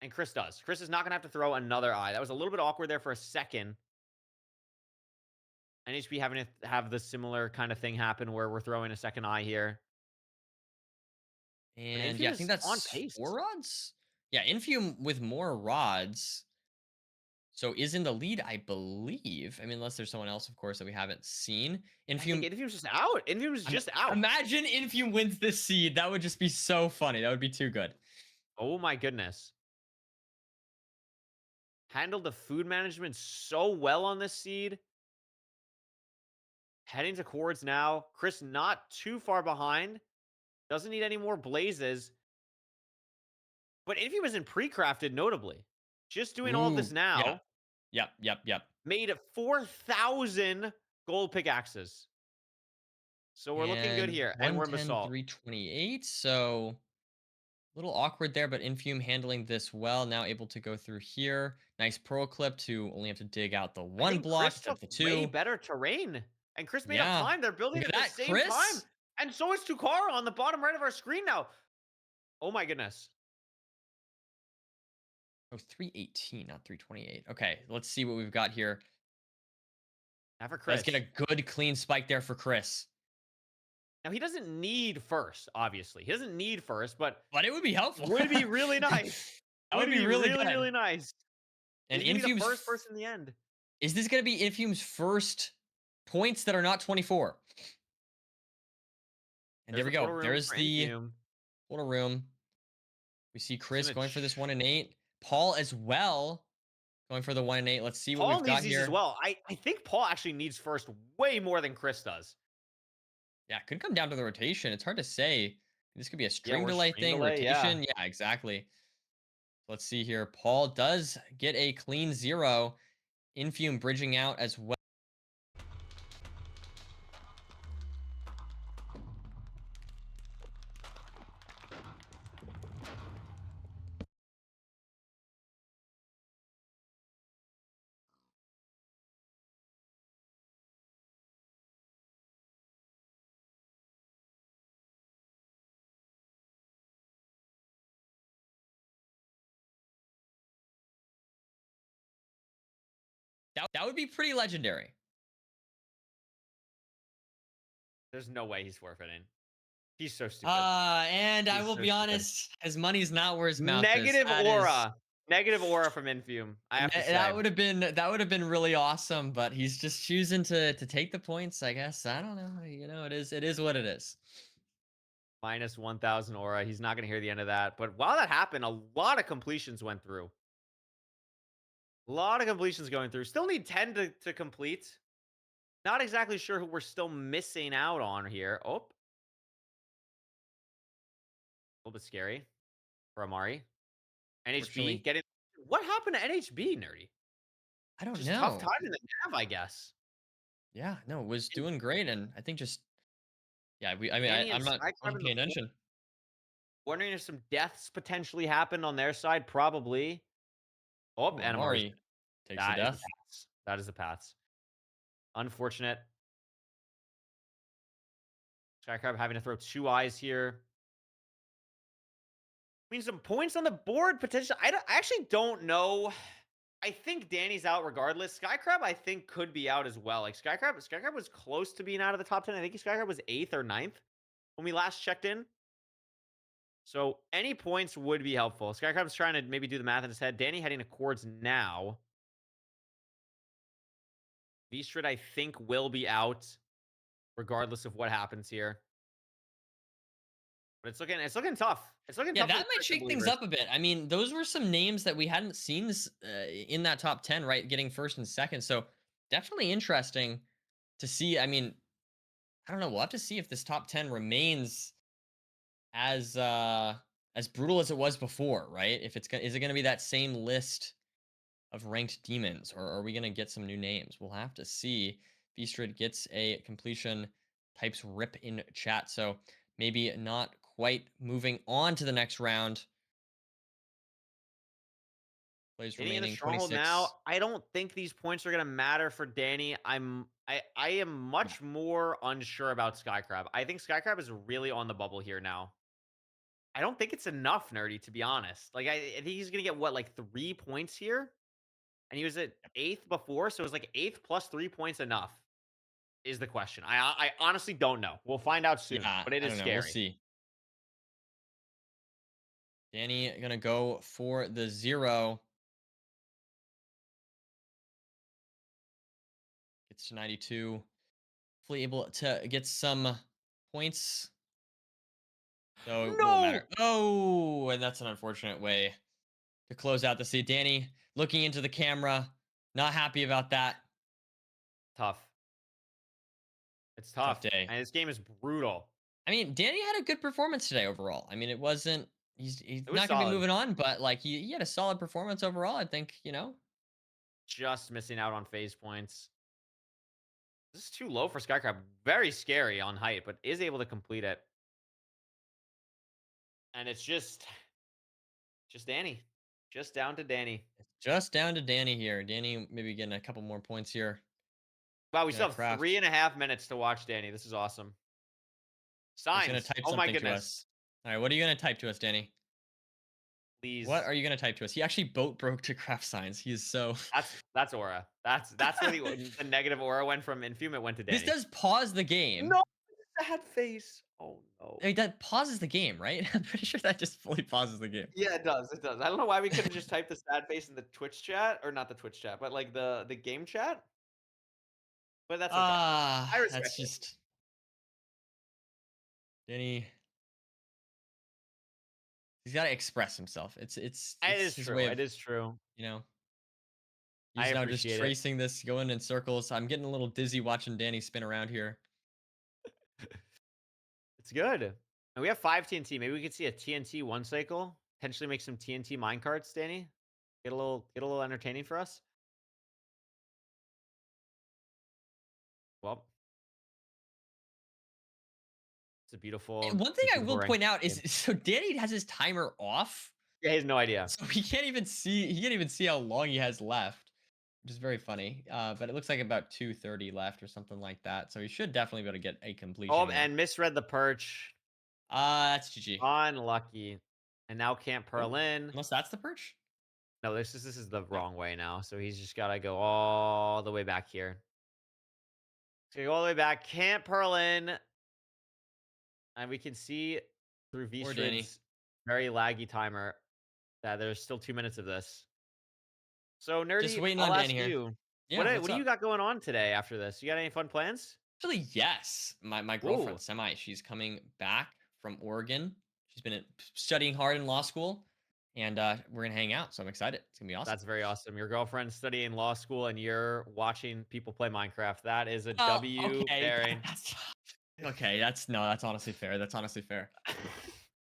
And Chris does. Chris is not going to have to throw another eye. That was a little bit awkward there for a second. NHP having to have the similar kind of thing happen where we're throwing a second eye here. And Infume yeah, I is think on that's pace. 4 rods. Yeah, Infume with more rods. So is in the lead, I believe. I mean, unless there's someone else, of course, that we haven't seen. I think Infume. Infume's just out. Infume's just out. Imagine Infume wins this seed. That would just be so funny. That would be too good. Oh my goodness. Handled the food management so well on this seed. Heading to Cords now. Chris not too far behind. Doesn't need any more blazes. But Infume isn't pre-crafted, notably. Just doing all of this Ooh, now. Yep. Made 4,000 gold pickaxes. So we're looking good And here. And we're in 110, basalt. 328. So a little awkward there, but Infume handling this well. Now able to go through here. Nice pearl clip to only have to dig out the I one think block Chris instead of took the way 2. better terrain. And Chris made up Yeah. time. They're building Look at at the that, same time. Chris. And so is Tukara on the bottom right of our screen now. Oh my goodness. Oh, 318, not 328. Okay, let's see what we've got here. Now for Chris. Let's get a good clean spike there for Chris. Now he doesn't need first, obviously. He doesn't need first, but it would be helpful. would be really nice. That would be really good. really nice. And He's gonna be the Infume's first person in the end. Is this going to be Infume's first points that are not 24? And there we go. There's the little room. We see Chris going for this 1 and 8. Paul as well going for the 1 and 8. Let's see what Paul we've got needs these here. as well. I think Paul actually needs first way more than Chris does. Yeah, it could come down to the rotation. It's hard to say. This could be a string or delay stream thing, delay, yeah. rotation. Yeah, exactly. Let's see here. Paul does get a clean 0. Infume bridging out as well. That would be pretty legendary. There's no way he's forfeiting. He's so stupid. And I He's will so be stupid. honest, his money's not where his mouth Negative is. aura. Negative aura from Infume. I have to say. That would have been really awesome, but he's just choosing to take the points, I guess. I don't know. You know, it is what it is. Minus 1,000 aura. He's not going to hear the end of that. But while that happened, a lot of completions went through. A lot of completions going through. Still need 10 to complete. Not exactly sure who we're still missing out on here. Oh. A little bit scary for Amari. NHB getting... What happened to NHB, Nerdy? I don't Just know. tough time in the nav, I guess. Yeah, no, was doing great, and I think just yeah, Danny and I'm not Skycrab wasn't in the paying fourth. attention. Wondering if some deaths potentially happened on their side. Probably. Oh, Ooh, and Amari's Amari dead. takes a That is the death. paths. That is the paths. Unfortunate. Skycrab having to throw 2 eyes here. I mean, some points on the board potentially. I actually don't know. I think Danny's out regardless. Skycrab, I think, could be out as well. Like Skycrab was close to being out of the top 10. I think Skycrab was 8th or 9th when we last checked in. So any points would be helpful. Skycrab's trying to maybe do the math in his head. Danny heading to Chords now. V-Strid, I think, will be out regardless of what happens here. But it's looking tough. It's looking Yeah, tough for that the might Crystal shake things believers. up a bit. I mean, those were some names that we hadn't seen in that top 10, right? Getting first and second. So definitely interesting to see. I mean, I don't know. We'll have to see if this top 10 remains as as brutal as it was before, right? If it's gonna is it gonna be that same list of ranked demons, or are we gonna get some new names? We'll have to see. V-Strid gets a completion, types rip in chat. So maybe not quite moving on to the next round. Plays Danny in the remaining stronghold now. 26. I don't think these points are gonna matter for Danny. I am Yeah. much more unsure about Skycrab. I think Skycrab is really on the bubble here now. I don't think it's enough, Nerdy, to be honest. Like I think he's gonna get what, like 3 points here? And he was at 8th before, so it was like 8th plus 3 points enough, is the question. I honestly don't know. We'll find out soon, Yeah, but it I is don't know. We'll scary. see. Danny gonna go for the 0. Gets to 92. Hopefully able to get some points. So it won't No! matter. Oh, and that's an unfortunate way to close out the seat. Danny looking into the camera, not happy about that. Tough. It's Tough tough. day. And this game is brutal. I mean, Danny had a good performance today overall. I mean, it wasn't. He's It was not gonna be solid. moving on, but like he had a solid performance overall. I think Just missing out on phase points. This is too low for Skycrab. Very scary on height, but is able to complete it. And it's just Danny. Just down to Danny. it's just down to Danny here. Danny maybe getting a couple more points here. Wow, we Gonna still have craft. 3.5 minutes to watch Danny. This is awesome. He's gonna Signs. type Oh my something to goodness. us. All right, what are you gonna type to us, Danny? What Please. are you gonna type to us? He actually boat broke to craft signs. He is so. That's aura. That's where the negative aura went from Infum. It went to This Danny. does pause the game. No, sad face. Oh no. I mean, that pauses the game, right? I'm pretty sure that just fully pauses the game. Yeah, it does. It does. I don't know why we couldn't just type the sad face in the Twitch chat, or not the Twitch chat, but like the game chat. But that's okay. I That's respect it. just Danny. He's got to express himself. It It's is his true. way of It is true. you know. I He's now just appreciate it. tracing this, going in circles. I'm getting a little dizzy watching Danny spin around here. It's good. And we have 5 TNT. Maybe we could see a TNT one cycle. Potentially make some TNT minecarts, Danny. Get a little entertaining for us. Well, it's a beautiful. One thing It's a I beautiful will rank point out is game. so Danny has his timer off, Yeah, he has no idea. so he can't even see how long he has left, which is very funny. But it looks like about 2:30 left or something like that. So he should definitely be able to get a completion Oh, here. and misread the perch. That's GG. Unlucky. And now can't Oh, pearl in. unless that's the perch. No, this is the No. wrong way now. So he's just gotta go all the way back here. So go all the way back. Can't pearl in. And we can see through Poor Danny. V-Strid's very laggy timer that there's still 2 minutes of this. So Just Nerdy, waiting I'll on ask Danny here. you, Yeah, what what's do you up? got going on today after this? You got any fun plans? Actually, yes. My Ooh, girlfriend Semi, she's coming back from Oregon. She's been studying hard in law school, and we're gonna hang out. So I'm excited. It's gonna be awesome. that's very awesome. Your girlfriend's studying law school and you're watching people play Minecraft. That is a Well, W okay, pairing. that's okay. That's honestly fair. That's honestly fair.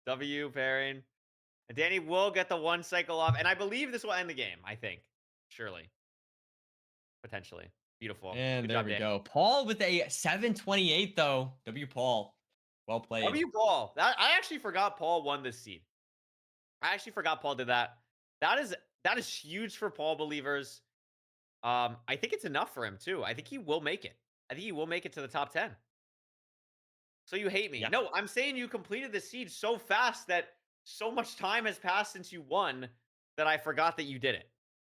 W pairing. And Danny will get the one cycle off, and I believe this will end the game. I think, surely, potentially. Beautiful. And Good there job, we Dan. go. Paul with a 728 though. W. Paul. Well played. W. Paul. I actually forgot Paul won this seed. I actually forgot Paul did that. That is huge for Paul believers. I think it's enough for him too. I think he will make it. I think he will make it to the top 10. So you hate me. Yeah. No, I'm saying you completed the siege so fast that so much time has passed since you won that I forgot that you did it.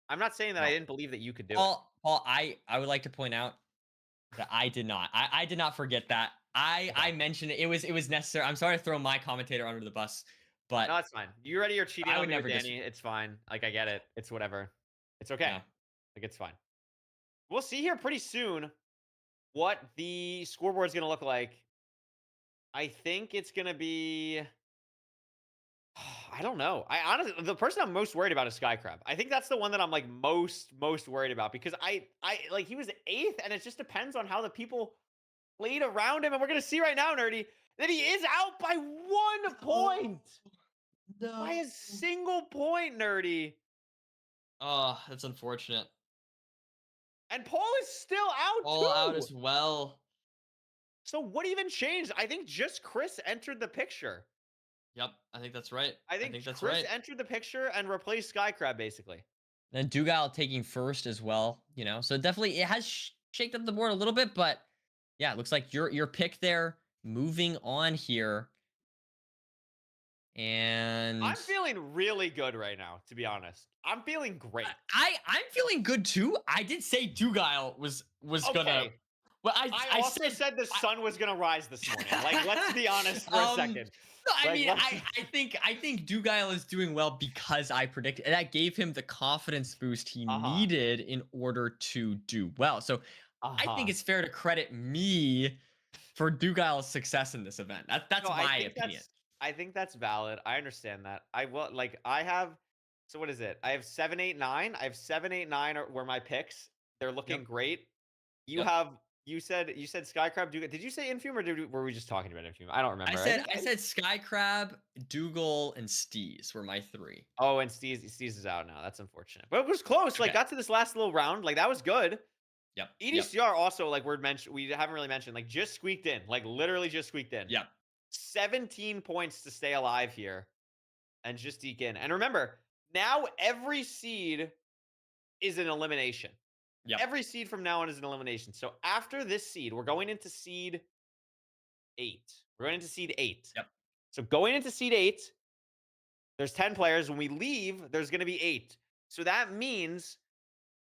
I'm not saying that I No. didn't believe that you could do it. Paul, I would like to point out that I did not. I did not forget that. I mentioned it. It was necessary. I'm sorry to throw my commentator under the bus, but No, it's fine. You already are cheating I on would me with never Danny. It's fine. Like, I get it. It's whatever. It's okay. Yeah. Like, it's fine. We'll see here pretty soon what the scoreboard is going to look like. I think it's going to be... I don't know. I honestly, the person I'm most worried about is Skycrab. I think that's the one that I'm like most worried about because I like he was 8th, and it just depends on how the people played around him, and we're gonna see right now, Nerdy, that he is out by 1 point. No. By a single point, Nerdy. Oh, that's unfortunate. And Paul is still out All too. out as well. So what even changed? I think just Chris entered the picture. Yep, I think that's right. I think that's Chris right. entered the picture and replaced Skycrab basically. Then Dougal taking first as well, you know. So definitely it has shaked up the board a little bit, but yeah, it looks like your pick there. Moving on here. And I'm feeling really good right now, to be honest. I'm feeling great. I'm feeling good too. I did say Dougal was gonna. Well, I also said the sun was gonna rise this morning. Like, let's be honest for a second. No, I Like, mean, I think Dougal is doing well because I predicted that gave him the confidence boost he needed in order to do well. So I think it's fair to credit me for Dougal's success in this event. That's my opinion. I think that's valid. I understand that. I will like I have. So what is it? I have 7, 8, 9. I have 7, 8, 9 were my picks. They're looking great. You have. You said Skycrab. Did you say Infume or were we just talking about Infume? I don't remember. I said Skycrab, Dougal, and Steez were my 3. Oh, and Steez is out now. That's unfortunate. But it was close. Like, got to this last little round. Like, that was good. Yep. EDCR also, like, we haven't really mentioned, like, just squeaked in. Like, literally just squeaked in. Yep. 17 points to stay alive here and just eke in. And remember, now every seed is an elimination. Yep. Every seed from now on is an elimination. So after this seed, we're going into seed 8. We're going into seed 8. Yep. So going into seed 8, there's 10 players. When we leave, there's going to be 8. So that means,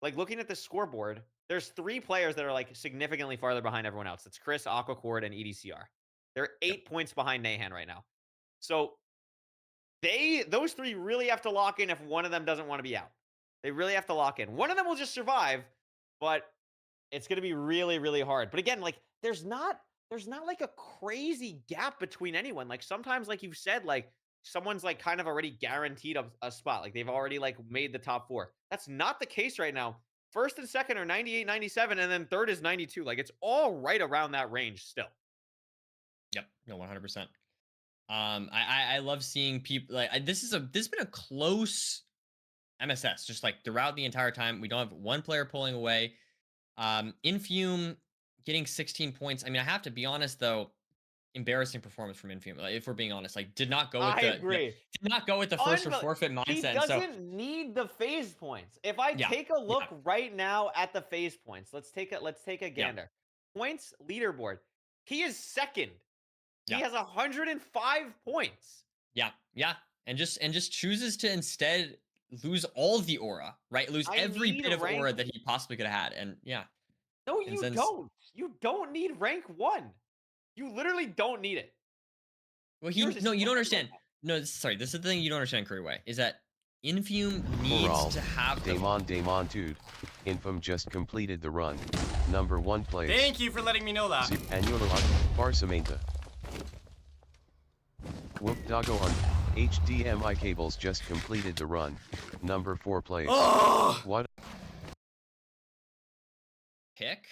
like, looking at the scoreboard, there's 3 players that are, like, significantly farther behind everyone else. It's Chris, Aquacord, and EDCR. They're 8 points behind Nahan right now. So those 3 really have to lock in if one of them doesn't want to be out. They really have to lock in. One of them will just survive, but it's going to be really, really hard. But again, like, there's not like a crazy gap between anyone. Like, sometimes, like you've said, like, someone's like kind of already guaranteed a spot. Like, they've already like made the top 4. That's not the case right now. First and second are 98, 97, and then third is 92. Like, it's all right around that range still. Yep. No, 100%. I love seeing people like this has been a close MSS just like throughout the entire time. We don't have one player pulling away. Infume getting 16 points. I mean, I have to be honest though, embarrassing performance from Infume. Like, if we're being honest, like did not go with did not go with the first or forfeit mindset. He doesn't need the phase points. If I take a look right now at the phase points, let's take a gander. Points leaderboard. He is second. He has 105 points. Yeah. And just chooses to instead lose all the aura, right? Lose every bit of aura that he possibly could have had. And No, you don't. You don't need rank 1. You literally don't need it. Well, you don't understand. No, sorry, this is the thing you don't understand, Curryway, is that Infume needs to have Damon, dude. Infume just completed the run. Number 1 place. Thank you for letting me know that. Barsamenta. Whoop Doggo on HDMI cables just completed the run. Number 4 place. Oh! What? Pick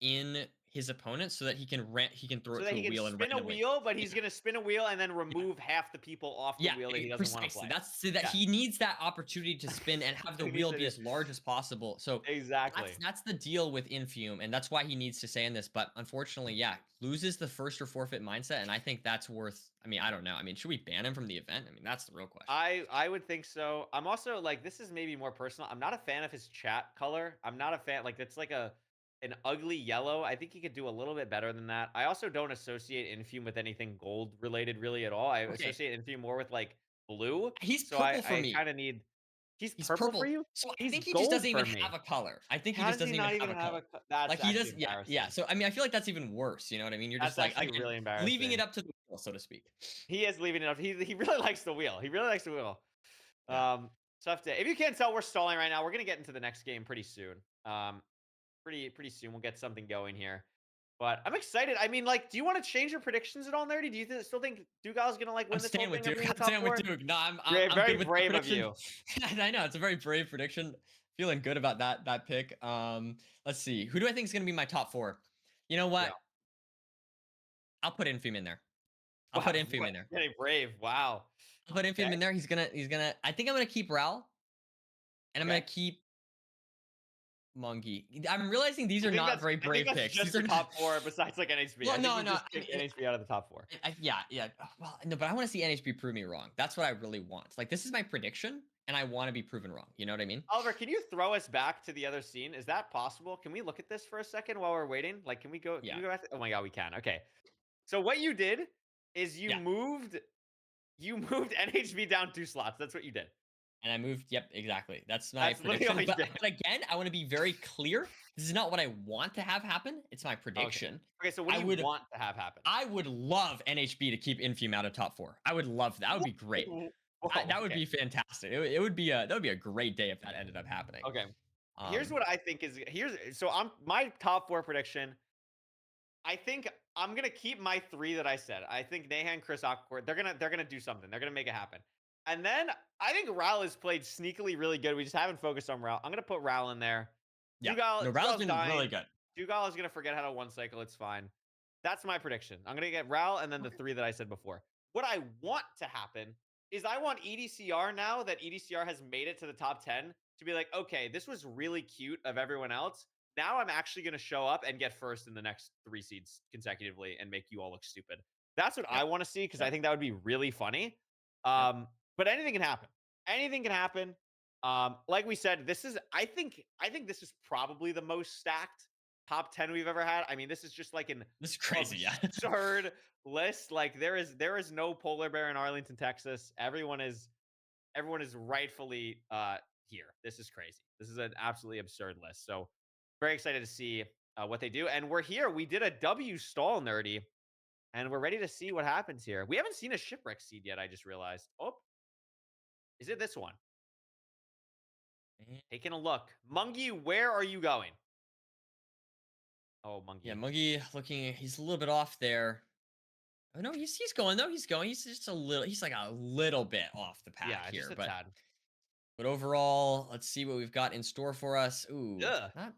in his opponent so that he can throw So it that to he a can wheel and spin a randomly. wheel, but he's Yeah. gonna spin a wheel and then Yeah. remove half the people off the Yeah, wheel that he doesn't want to precisely. play. That's so that Yeah. he needs that opportunity to spin and have the He needs wheel to be do- as large as possible. So Exactly. that's the deal with Infume, and that's why he needs to stay in this. But unfortunately, yeah, loses the first or forfeit mindset, and I think that's worth. I mean, I don't know. I mean, should we ban him from the event? I mean, that's the real question. I would think so. I'm also like, this is maybe more personal. I'm not a fan of his chat color. I'm not a fan. Like, it's like an ugly yellow. I think he could do a little bit better than that. I also don't associate Infume with anything gold related really at all. I Okay, associate Infume more with like blue. he's So purple for I me. kind of need. He's He's purple for purple. you. So I He's think he just gold doesn't for even have me. a color. I think he How just does he doesn't not even have even a have color. a? That's Like he actually does, yeah, yeah. embarrassing. So I mean, I feel like that's even worse. You know what I mean? You're That's just like actually again really leaving it embarrassing. up to the wheel, so to speak. He is leaving it up. He really likes the wheel. He really likes the wheel. Yeah. Tough day. If you can't tell, we're stalling right now. We're gonna get into the next game pretty soon. Pretty soon we'll get something going here. But I'm excited. I mean, like, do you want to change your predictions at all, Nerdy? Do you still think Dugal's gonna like I'm win this whole staying with thing and Duke. be in the I'm top staying with four? Duke. No, I'm Very good with that brave of prediction. you. I know it's a very brave prediction. Feeling good about that pick. Let's see. Who do I think is gonna be my top 4? You know Yeah. what? I'll put Infume in there. I'll Wow, put Infume in there. Very brave. Wow. I'll put Infume Okay. in there. He's gonna. I think I'm gonna keep Ral, and I'm Okay. gonna keep Mungie. I'm realizing these are I think not very I think brave that's picks. just These your are top not. four besides like NHB. Well, I think no, you no. just I kicked mean, NHB out of the top 4. yeah, yeah. Well, no, but I want to see NHB prove me wrong. That's what I really want. Like, this is my prediction, and I want to be proven wrong. You know what I mean? Oliver, can you throw us back to the other scene? Is that possible? Can we look at this for a second while we're waiting? Like, can we go? Can Yeah. we go back? Oh my god, we can. Okay. So what you did is you Yeah. moved NHB down 2 slots. That's what you did. And I moved. Yep, exactly. That's my That's literally all prediction. you But, did. but again, I want to be very clear. This is not what I want to have happen. It's my prediction. Okay, so what do you want to have happen? I would love NHB to keep Infume out of top 4. I would love that. That would be great. Whoa, That would okay. be fantastic. It would be a great day if that ended up happening. Okay. Here's what I think is I'm my top 4 prediction. I think I'm gonna keep my 3 that I said. I think Nahan, Chris, Awkward, they're gonna do something. They're gonna make it happen. And then I think Ral has played sneakily really good. We just haven't focused on Ral. I'm gonna put Ral in there. Yeah. Dugal's Ral's been dying. really good. Dugal is gonna forget how to one cycle. It's fine. That's my prediction. I'm gonna get Ral and then the 3 that I said before. What I want to happen is I want EDCR now that EDCR has made it to the top 10 to be like, okay, this was really cute of everyone else. Now I'm actually going to show up and get first in the next 3 seeds consecutively and make you all look stupid. That's what I want to see because I think that would be really funny. But anything can happen. Anything can happen. Like we said, I think this is probably the most stacked top 10 we've ever had. I mean, this is just like This is crazy, yeah. absurd list. Like there is no polar bear in Arlington, Texas. Everyone is rightfully here. This is crazy. This is an absolutely absurd list. So very excited to see what they do. And we're here. We did a W stall, Nerdy, and we're ready to see what happens here. We haven't seen a shipwreck seed yet. I just realized. Oh, is it this one? Taking a look. Mungie, where are you going? Oh, Mungie. Yeah, Mungie looking, he's a little bit off there. Oh no, he's going though. He's going. He's just a little. He's like a little bit off the path Yeah, here, just a but tad. but overall, let's see what we've got in store for us. Ooh, Ugh, not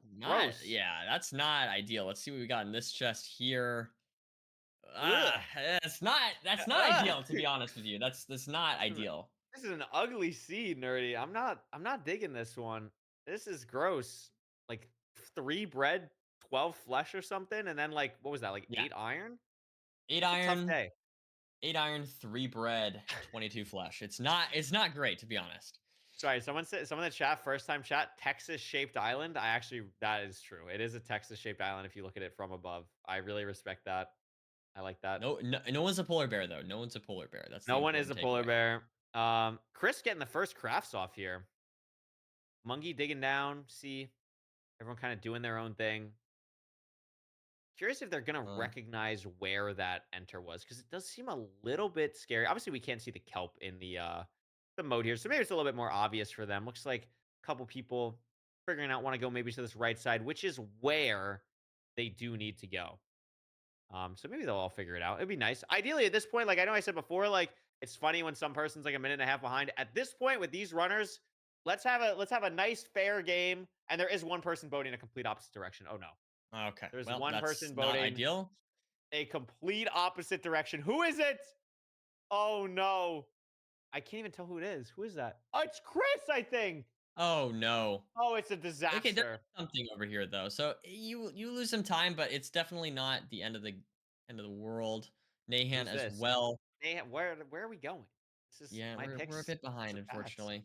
gross. yeah, that's not ideal. Let's see what we got in this chest here. Ugh. That's not ideal, to be honest with you. That's not ideal. This is an ugly seed, Nerdy. I'm not digging this one. This is gross. Like 3 bread, 12 flesh or something, and then like what was that? Like Yeah. 8 iron? 8 Tough iron, day. 8 iron, 3 bread, 22 flesh. It's not great, to be honest. Sorry, someone in the chat, first time chat, Texas shaped island. That is true. It is a Texas shaped island if you look at it from above. I really respect that. I like that. No one's a polar bear though. No one's a polar bear. That's No the one is a important polar takeaway. bear. Chris getting the first crafts off here. Mungie digging down. See everyone kind of doing their own thing. Curious if they're gonna recognize where that enter was because it does seem a little bit scary. Obviously, we can't see the kelp in the mode here, so maybe it's a little bit more obvious for them. Looks like a couple people figuring out want to go maybe to this right side, which is where they do need to go. So maybe they'll all figure it out. It'd be nice. Ideally, at this point, like I know I said before, like it's funny when some person's like a minute and a half behind. At this point, with these runners, let's have a nice fair game. And there is one person voting a complete opposite direction. Oh no. Okay. There's well, one that's person not voting ideal. a complete opposite direction. Who is it? Oh no. I can't even tell who it is. Who is that? Oh, it's Chris, I think. Oh no. Oh, it's a Okay, there's disaster. something over here though. So you lose some time, but it's definitely not the end of the world. Nahan Who's as this? well. Hey, where are we going? This is Yeah, my we're a picks. bit behind, So bad. unfortunately.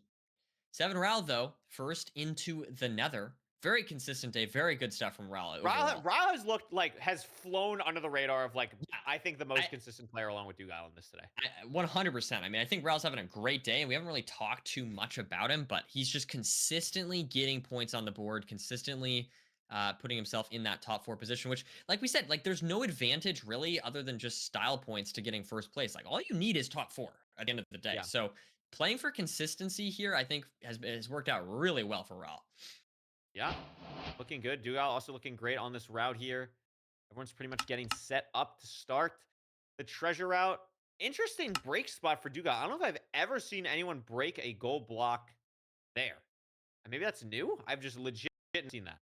7 Ral though, first into the Nether. Very consistent day. Very good stuff from Ral overall. Ryle has looked like has flown under the radar of like Yeah, I think the most consistent player along with Dugal in this today. 100%. I mean, I think Ral's having a great day, and we haven't really talked too much about him, but he's just consistently getting points on the board, consistently putting himself in that top 4 position, which, like we said, like there's no advantage really other than just style points to getting first place. Like all you need is top 4 at the end of the day. Yeah. So playing for consistency here, I think has worked out really well for Ral. Yeah, looking good. Dugal also looking great on this route here. Everyone's pretty much getting set up to start the treasure route. Interesting break spot for Dugal. I don't know if I've ever seen anyone break a gold block there. And maybe that's new. I've just legit seen that.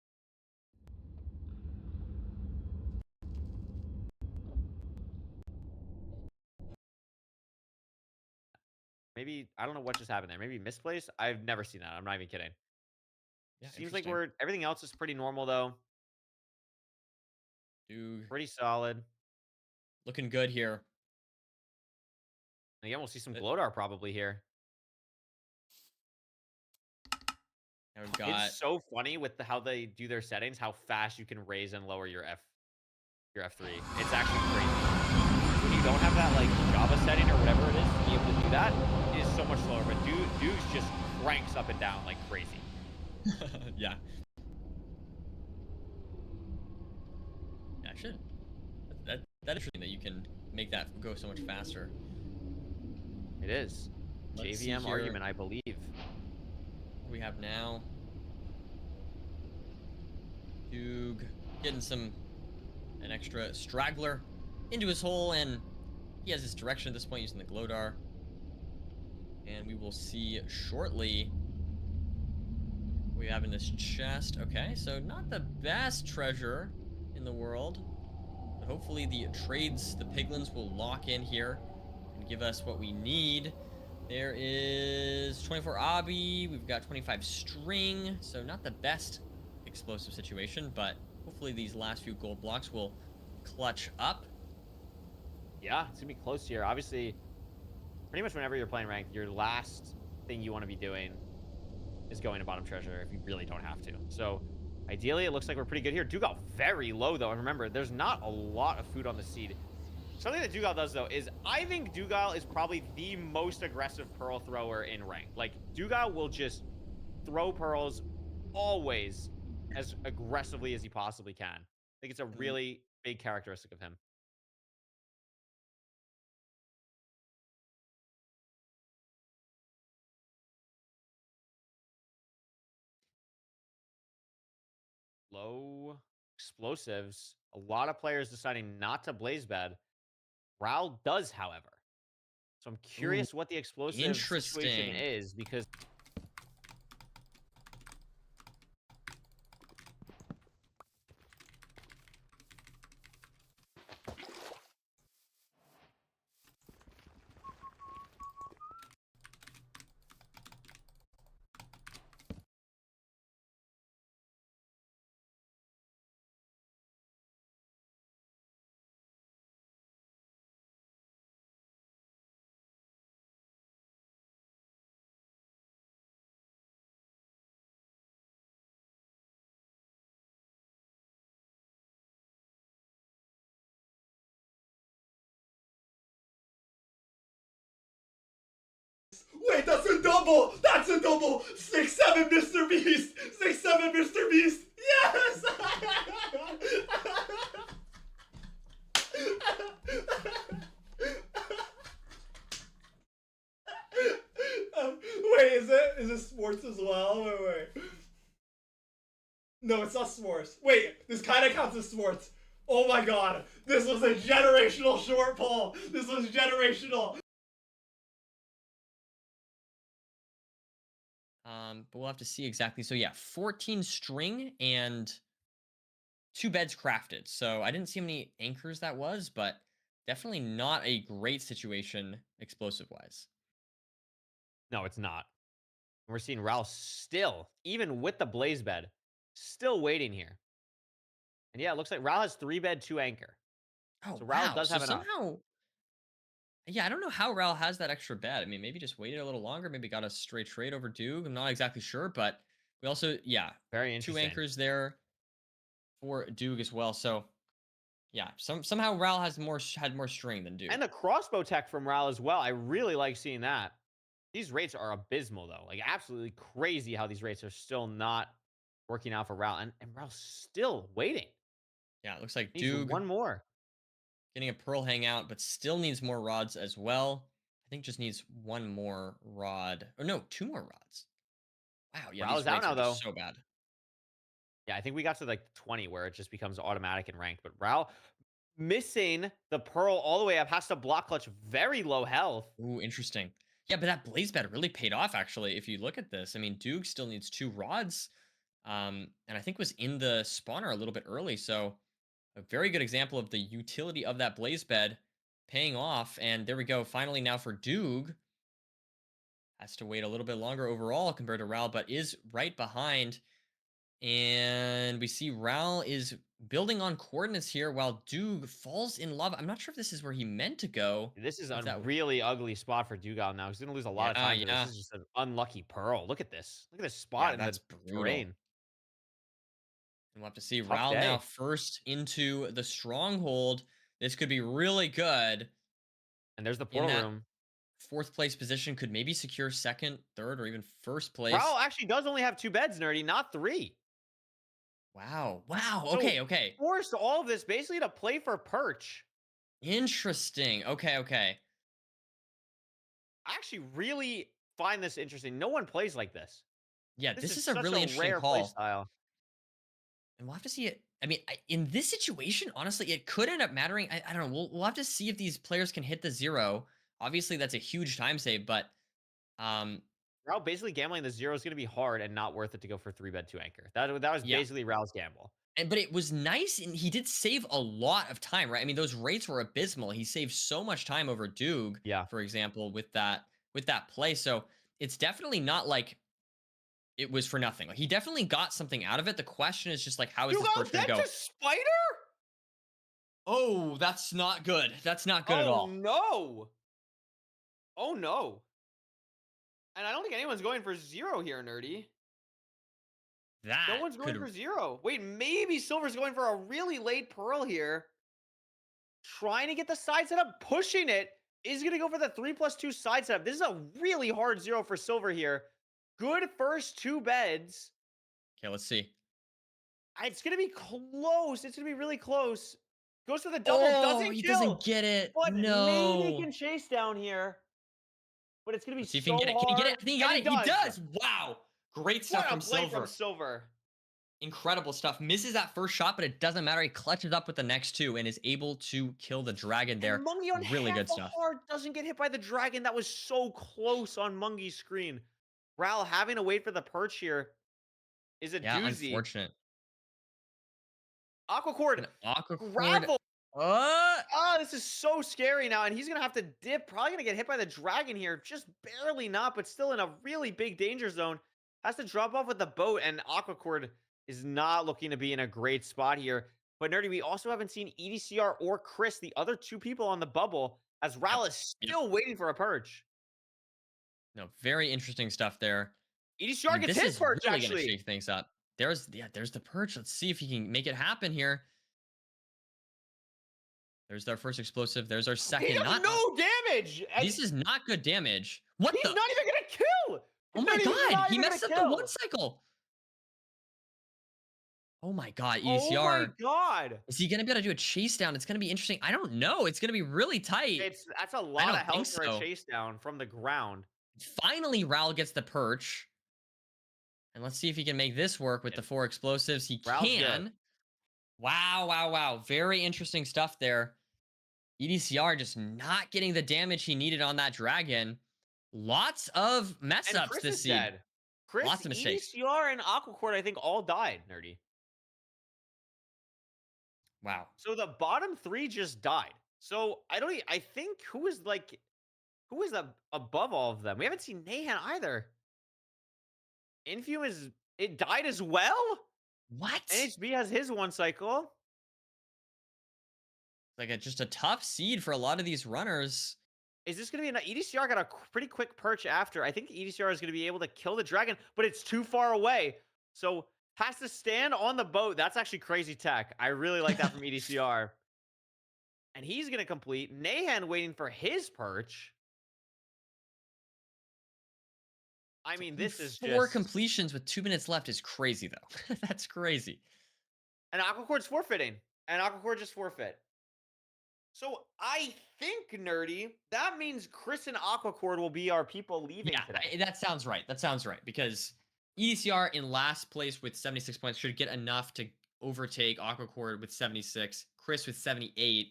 Maybe I don't know what just happened there. Maybe misplaced. I've never seen that. I'm not even kidding. Yeah, Seems like interesting. everything else is pretty normal though. Dude, Pretty solid. looking good here. Again, we'll see some But- Glodar probably here. Now we've got It's so funny with how they do their settings, how fast you can raise and lower your F3. It's actually crazy. When you don't have that like Java setting or whatever it is to be able to do that, it is so much slower. But Dude's just cranks up and down like crazy. yeah. Yeah, I should. That interesting that you can make that go so much faster. It is. Let's see JVM here. argument, I believe. What we have now. Duke getting an extra straggler into his hole, and he has his direction at this point using the Glodar. And we will see shortly what we have in this chest. Okay, so not the best treasure in the world, but hopefully the piglins will lock in here and give us what we need. There is 24 obby, we've got 25 string, so not the best explosive situation, but hopefully these last few gold blocks will clutch up. Yeah, it's gonna be close here. Obviously, pretty much whenever you're playing ranked, your last thing you want to be doing is going to bottom treasure if you really don't have to. So ideally, it looks like we're pretty good here. Dugal very low though, and remember, there's not a lot of food on the seed. Something that Dugal does though is I think Dugal is probably the most aggressive pearl thrower in ranked. Like Dugal will just throw pearls always as aggressively as he possibly can. I think it's a really big characteristic of him. Low explosives. A lot of players deciding not to blaze bed. Ral does, however. So I'm curious what the explosive situation Interesting. is because Wait, that's a double! That's a double! 6-7 Mr. Beast! 6-7 Mr. Beast! Yes! Wait, is it sports as well? Wait. No, it's not sports. Wait, this kind of counts as sports. Oh my god, this was a generational short pull. This was generational. But we'll have to see exactly. So yeah, 14 string and 2 beds crafted. So I didn't see how many anchors that was, but definitely not a great situation explosive-wise. No, it's not. We're seeing Ralph still, even with the blaze bed, still waiting here. And yeah, it looks like Rao has 3 bed, 2 anchor. Oh, So Rao wow. does So have enough. somehow, yeah, I don't know how Ral has that extra bed. I mean, maybe just waited a little longer, maybe got a straight trade over Duke. I'm not exactly sure, but we also, yeah, Very 2 interesting. anchors there for Duke as well. So yeah, somehow Ral has had more string than Duke. And the crossbow tech from Rao as well. I really like seeing that. These rates are abysmal, though. Like, absolutely crazy how these rates are still not working out for Rao. And Rao's still waiting. Yeah, it looks like Needs Duke one more. getting a pearl hangout, but still needs more rods as well. I think just needs 1 more rod. Or no, 2 more rods. Wow, yeah, Rao's these out rates now, are though. just so bad. Yeah, I think we got to like 20 where it just becomes automatic and ranked. But Rao missing the pearl all the way up, has to block clutch, very low health. Ooh, interesting. Yeah, but that blaze bed really paid off, actually, if you look at this. I mean, Duke still needs 2 rods, and I think was in the spawner a little bit early, so a very good example of the utility of that blaze bed paying off, and there we go. Finally, now for Duke, has to wait a little bit longer overall compared to Ral, but is right behind. And we see Ral is building on coordinates here while Duke falls in lava. I'm not sure if this is where he meant to go. This is If a that, really ugly spot for Dugal now. He's going to lose a lot of yeah, time to this. yeah, This is just an unlucky pearl. Look at this. Look at this spot yeah, in the that's brutal. terrain. And we'll have to see Tough Ral now day. first into the stronghold. This could be really good. And there's the In portal that room. 4th place position, could maybe secure 2nd, 3rd, or even 1st place. Raul actually does only have 2 beds, Nerdy, not 3. Wow. Wow. So Okay. Okay. forced all of this basically to play for perch. Interesting. Okay. Okay. I actually really find this interesting. No one plays like this. Yeah, This this is is a such really a interesting rare play call. style. And we'll have to see it. I mean, in this situation, honestly, it could end up mattering. I don't know. We'll have to see if these players can hit the 0. Obviously, that's a huge time save, but um, Raul basically gambling the 0 is going to be hard and not worth it to go for 3 bed 2 anchor. That was yeah. basically Raul's gamble. But it was nice, and he did save a lot of time, right? I mean, those rates were abysmal. He saved so much time over Duke, Yeah. for example, with that play. So it's definitely not like it was for nothing. Like, he definitely got something out of it. The question is just like, how is this Dugal perch going dead to go? to Spider? Oh, that's not good. That's not good at all. No. Oh no. And I don't think anyone's going for 0 here, Nerdy. That No one's going could, for 0. Wait, maybe Silver's going for a really late pearl here. Trying to get the side setup, pushing it. Is going to go for the 3+2 side setup. This is a really hard 0 for Silver here. Good first 2 beds. okay, let's see. It's going to be close. It's going to be really close. Goes for the double. Oh, Doesn't he kill. doesn't get it. But maybe No. can chase down here. But it's going to be Let's see if so he can get it. Can he get it? I think he got And it. He does. Wow. Great stuff What a from play Silver. from Silver. Incredible stuff. Misses that first shot, but it doesn't matter. He clutches up with the next 2 and is able to kill the dragon there. And Mungie on Really good half a stuff. heart doesn't get hit by the dragon. That was so close on Mungie's screen. Ral having to wait for the perch here is a Yeah, doozy. unfortunate. Aquacord. An Aquacord. Gravel. What? Oh, this is so scary now. And he's going to have to dip. Probably going to get hit by the dragon here. Just barely not, but still in a really big danger zone. Has to drop off with the boat. And Aquacord is not looking to be in a great spot here. But Nerdy, we also haven't seen EDCR or Chris, the other 2 people on the bubble, as Ral is still waiting for a purge. No, very interesting stuff there. EDCR I mean, gets this his is perch, really going to actually. shake things up. There's the perch. Let's see if he can make it happen here. There's our first explosive. There's our second. He does no damage. This is not good damage. What He's the? not even going to kill. Oh my god, he messed up the 1 cycle. Oh my god, EDCR. Oh my god. Is he going to be able to do a chase down? It's going to be interesting. I don't know. It's going to be really tight. That's a lot of don't think health for so. a chase down from the ground. Finally, Ral gets the perch. And let's see if he can make this work with the 4 explosives. He Ral's can. good. Wow, wow, wow. Very interesting stuff there. EDCR just not getting the damage he needed on that dragon. Lots of mess ups Chris this is seed. dead. Chris, Lots of mistakes. EDCR, and Aquacord, I think, all died, Nerdy. Wow. So the bottom 3 just died. So I think who is above all of them? We haven't seen Nahan either. Infume it died as well? What? NHB has his 1 cycle. Like just a tough seed for a lot of these runners. Is this going to be enough? EDCR got a pretty quick perch after. I think EDCR is going to be able to kill the dragon, but it's too far away. So has to stand on the boat. That's actually crazy tech. I really like that from EDCR. And he's going to complete. Nahan waiting for his perch. I mean, this is 4 just... completions with 2 minutes left is crazy, though. That's crazy. And Aquacord's forfeiting. And Aquacord just forfeit. So I think, Nerdy, that means Chris and Aquacord will be our people leaving today. That sounds right. That sounds right. Because EDCR in last place with 76 points should get enough to overtake Aquacord with 76, Chris with 78.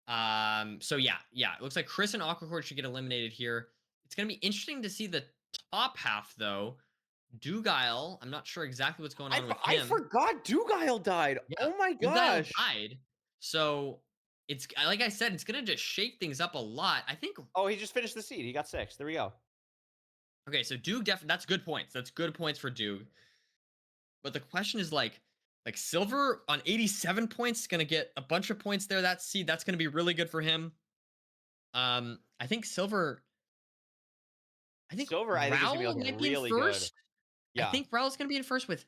So yeah. It looks like Chris and Aquacord should get eliminated here. It's gonna be interesting to see the top half, though. Dugile, I'm not sure exactly what's going on with him. I forgot Dugile died. Yeah, Oh my Dugile gosh. died. So it's like I said, it's gonna just shake things up a lot. I think. Oh, he just finished the seed. He got 6. There we go. Okay, so Duke definitely, that's good points. That's good points for Duke. But the question is like Silver on 87 points gonna get a bunch of points there. That seed, that's gonna be really good for him. I think Silver. Silver, I think is gonna be Raul looking might be really in first. good. Yeah. I think Raul's gonna be in first with.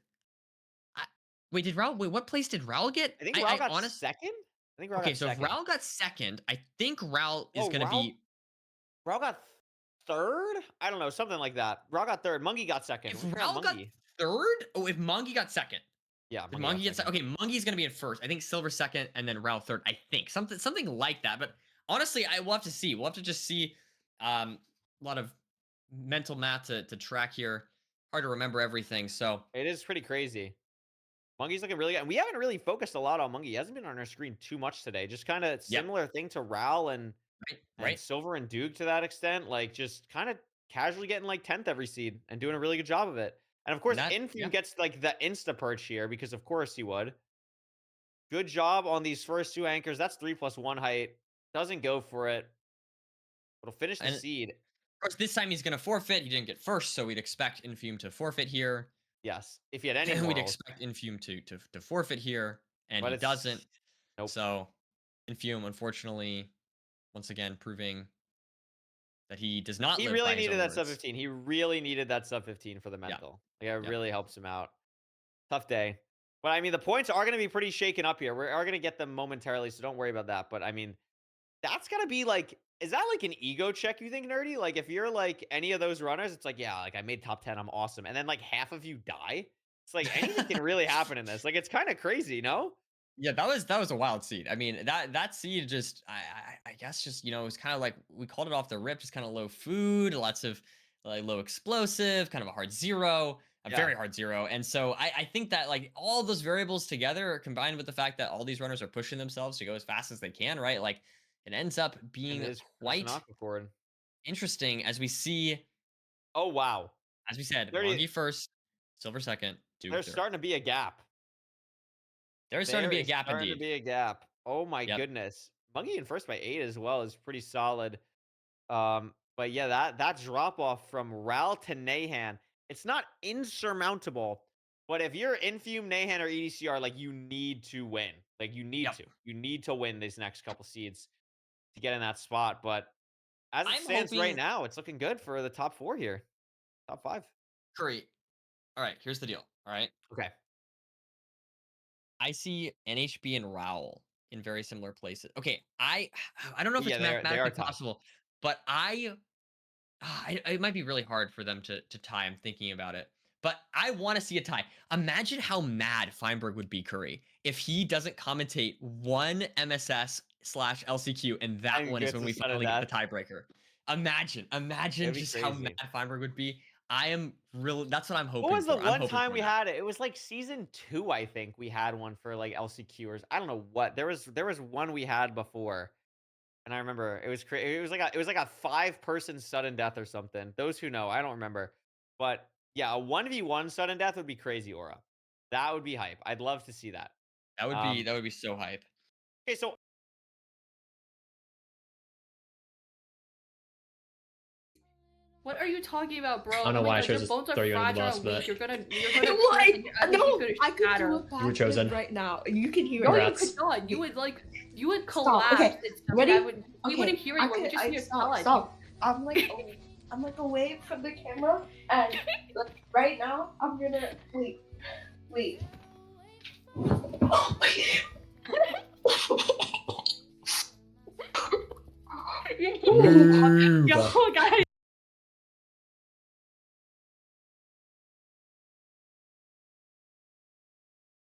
Wait, what place did Raul get? I think Raul got second. I think Raul Okay, got so second. if Raul got second, I think Raul is gonna be. Raul got third? I don't know, something like that. Raul got third. Mungie got second. If Raul got third? Oh, if Mungie got second. Yeah, If Mungie gets okay, Mungie's gonna be in first. I think Silver second, and then Raul third. I think something like that. But honestly, we'll have to see. We'll have to just see. A lot of mental math to track here. Hard to remember everything. So it is pretty crazy. Mungie's looking really good. And we haven't really focused a lot on Mungie. He hasn't been on our screen too much today. Just kind of similar thing to Raul and Silver and Duke to that extent. Like just kind of casually getting like 10th every seed and doing a really good job of it. And of course, Infume gets like the insta perch here because of course he would. Good job on these first 2 anchors. That's 3+1 height. Doesn't go for it. It'll finish the seed. Of course, this time he's going to forfeit. He didn't get first, so we'd expect Infume to forfeit here. Yes, if he had any, we'd expect Infume to forfeit here, and he doesn't. Nope. So Infume, unfortunately, once again proving that he does not. He live really by his needed own that words. sub 15. He really needed that sub 15 for the mental. Like it really helps him out. Tough day. But I mean, the points are going to be pretty shaken up here. We are going to get them momentarily, so don't worry about that. But I mean, that's got to be like, is that like an ego check, you think, Nerdy? Like, if you're like any of those runners, it's like, yeah, like I made top 10, I'm awesome. And then like half of you die. It's like anything can really happen in this. Like, it's kind of crazy, no? Yeah, that was a wild seed. I mean, that seed just, I guess just, it was kind of like, we called it off the rip, just kind of low food, lots of like low explosive, kind of a hard 0. A very hard 0. And so I think that like all those variables together combined with the fact that all these runners are pushing themselves to go as fast as they can, right? Like it ends up being quite interesting as we see. Oh, wow. As we said, Mungie first, Silver second, Duke There's third. starting to be a gap. There's starting to be a gap indeed. Starting to be a gap. Oh my goodness. Mungie in first by 8 as well is pretty solid. But yeah, that drop off from Raul to Nahan, it's not insurmountable, but if you're Infume, Nahan, or EDCR, like you need to win. Like you need to. You need to win these next couple seeds to get in that spot. But as it stands right now, it's looking good for the top 4 here. Top 5. Great. All right, here's the deal. All right. Okay. I see NHB and Raul in very similar places. Okay, I don't know if it's mathematically possible, but it might be really hard for them to tie. I'm thinking about it. But I want to see a tie. Imagine how mad Feinberg would be, Curry, if he doesn't commentate one MSS/LCQ, and that one is when we finally get the tiebreaker. Imagine just how mad Feinberg would be. That's what I'm hoping for. What was the one time we had it? It was like season 2, I think we had one for like LCQers. I don't know what. There was one we had before. And I remember it was crazy. It was like a 5-person sudden death or something. Those who know, I don't remember. But yeah, a 1v1 sudden death would be crazy, Aura. That would be hype. I'd love to see that. That would be so hype. Okay, so What are you talking about, bro? I don't know Oh my why I God, chose your to bones are throw you under the fragile bus, and but- weak. You're gonna Well, I could do a shatter. You were chosen. backflip right now. You can hear No, it. you Congrats. could not. You would Stop. collapse. Okay, and stuff. ready? We Okay, wouldn't hear you. We would just hear stop, thud. stop. I'm like away from the camera, and like, right now I'm gonna wait. Yo, guys.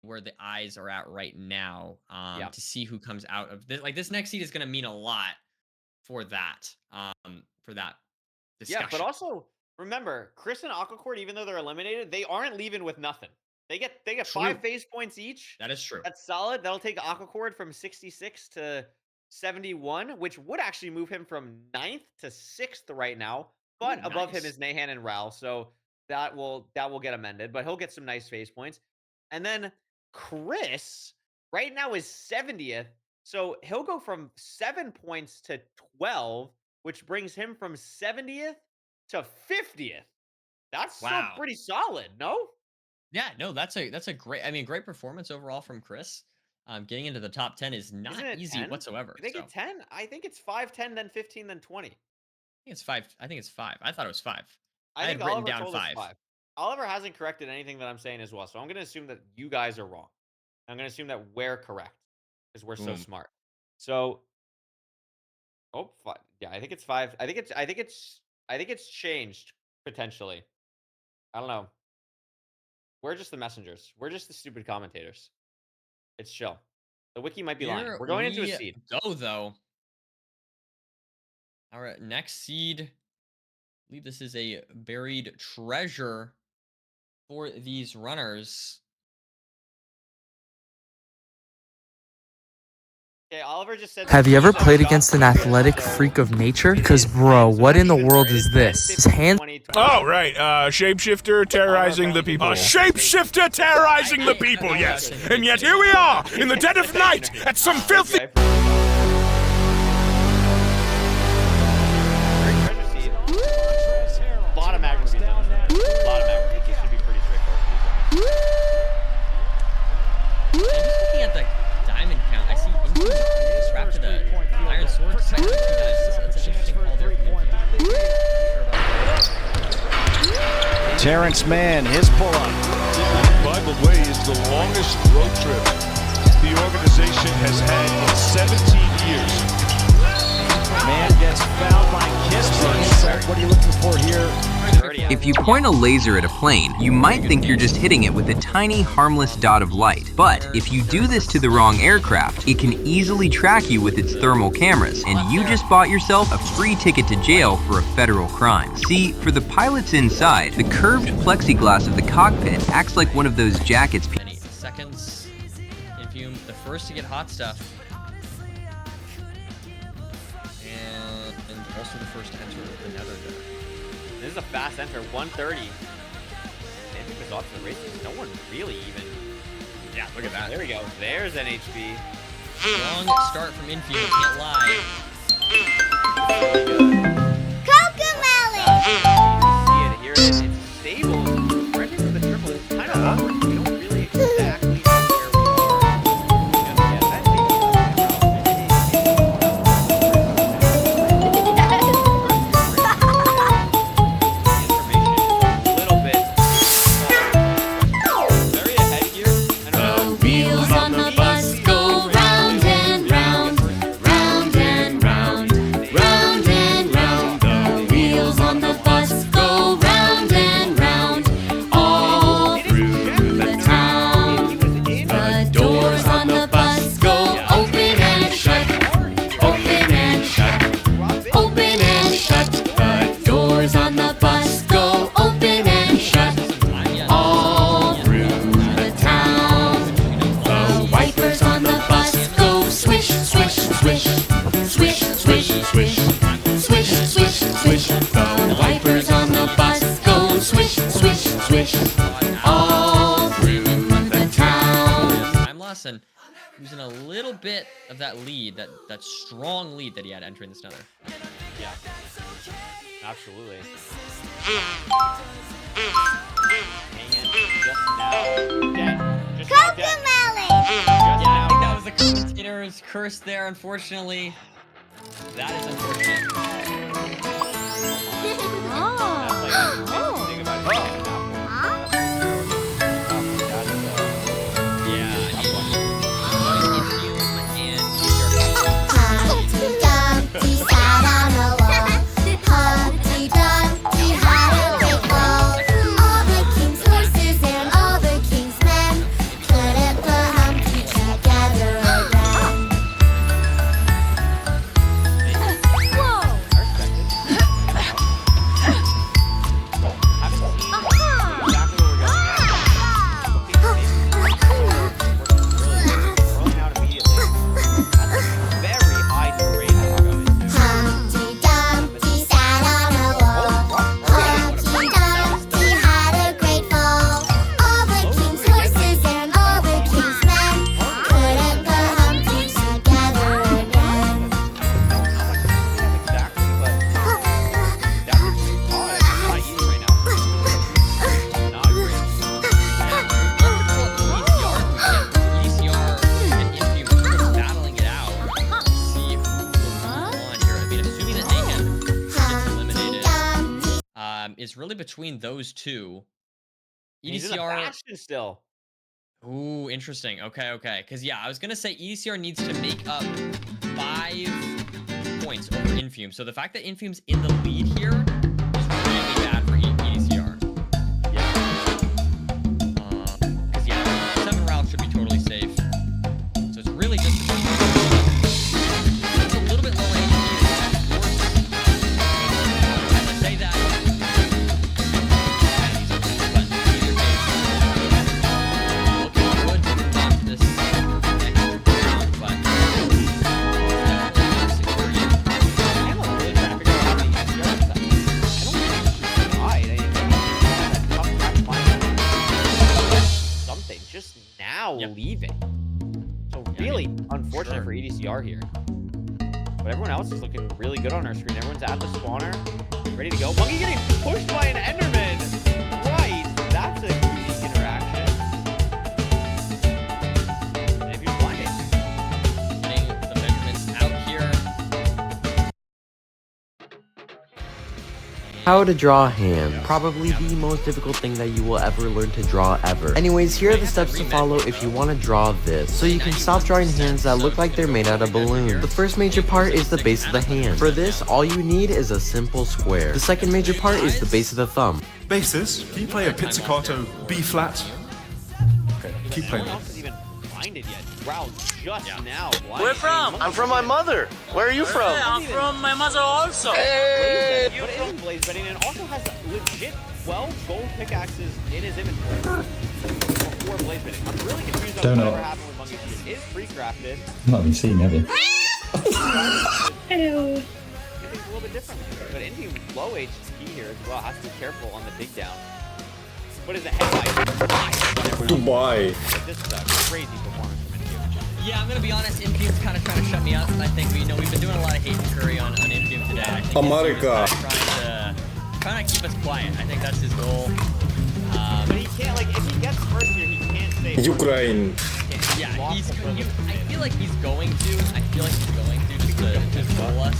Where the eyes are at right now, Yeah. to see who comes out of this. Like this next seed is going to mean a lot for that, discussion. yeah, but also remember, Chris and Aquacord, even though they're eliminated, they aren't leaving with nothing. They get 5 True. phase points each. That is true. That's solid. That'll take Aquacord from 66 to 71, which would actually move him from 9th to 6th right now. But Ooh, above him nice. is Nahan and Ral, so that will get amended. But he'll get some nice phase points. And then Chris right now is 70th, so he'll go from 7 points to 12, which brings him from 70th to 50th. That's still Wow. pretty solid, no? Yeah, no, that's a great. I mean, great performance overall from Chris. Getting into the top 10 is not Isn't it easy 10? whatsoever. I think so. it's 10. I think it's 5, 10, then 15, then 20. I think it's 5. I think it's 5. I thought it was 5. I had think written Oliver down told us 5. 5. Oliver hasn't corrected anything that I'm saying as well, so I'm going to assume that you guys are wrong. I'm going to assume that we're correct because we're so Boom. smart. So, yeah, I think it's 5. I think it's changed potentially. I don't know. We're just the messengers. We're just the stupid commentators. It's chill. The wiki might be lying. Here We're going into a we seed. Go though. All right, next seed. I believe this is a buried treasure for these runners. Okay, Oliver just said. Have you ever played against an athletic freak of nature? Because, bro, what in the world is this? His hand. Oh, right. Shapeshifter terrorizing the people. Shapeshifter terrorizing the people, yes. And yet here we are, in the dead of night, at some filthy... A lot of magnet beats. This should be pretty straightforward for these guys. I'm just looking at the diamond count. I see Inky strapped to the iron sword. That's an interesting call there from Inky. Terrence Mann, his pull-up. By the way, is the longest road trip the organization has had in 17 years. Man gets fouled by Kiss. What are you looking for here? If you point a laser at a plane, you might think you're just hitting it with a tiny, harmless dot of light. But if you do this to the wrong aircraft, it can easily track you with its thermal cameras, and you just bought yourself a free ticket to jail for a federal crime. See, for the pilots inside, the curved plexiglass of the cockpit acts like one of those jackets. Many seconds. Infume, the first to get hot stuff. And also the first to enter the nether there. This is a fast enter, 130. Anything was off the races. No one really even. Yeah, look at that. There we go. There's NHB. Long start from Infume, can't lie. See it, hear it. It's stable. Right into the triple. It's kind of awkward. We don't really exactly know where we are. Yeah, Wheels on the bus go round and round, round and round, round and round. The wheels on the bus go round and round, all through the little bit of that lead, that strong lead that he had entering this nether. Yeah. Absolutely. Yeah, I think that was the commentator's curse there, unfortunately. That is unfortunate. It's really between those two. EDCR still. Ooh, interesting. Okay. Because yeah, I was gonna say EDCR needs to make up 5 points over Infume. So the fact that Infume's in the lead here is really bad for EDCR. Yeah. Because yeah, 7 rounds should be totally safe. So it's really just between it's a little bit lower HP. As I say that. Leaving. So really unfortunate for EDCR here. But everyone else is looking really good on our screen. Everyone's at the spawner, ready to go. Monkey getting pushed by an Enderman. Right, that's a unique interaction. And if you're blinded, getting the measurements out here. How to draw hands. Probably the most difficult thing that you will ever learn to draw ever. Anyways, here are the steps to follow if you want to draw this. So you can stop drawing hands that look like they're made out of balloons. The first major part is the base of the hand. For this, all you need is a simple square. The second major part is the base of the thumb. Basis, can you play a pizzicato B flat? Okay, keep playing. no one else has even blinded yet. Wow, just now. Where from? I'm from my mother. Where are you from? I'm from my mother also. Hey! But it is blaze betting and also has legit 12 gold pickaxes in his inventory. For blaze betting. I'm really confused on whatever happened with Monkey. It is pre-crafted. Not been seen, have you? Hello. It's a little bit different. But Indy low HP here as well. Has to be careful on the dig down. But is a headlight? Dubai. This is a crazy performance from Indy. Yeah, I'm gonna be honest. Infume's kind of trying to shut me up. I think we've been doing a lot of hate and curry on Infume today. I think America. Trying to keep us quiet. I think that's his goal. But he can't, like, if he gets first here, he can't say Ukraine. Yeah, I feel like he's going to. Just to roll us.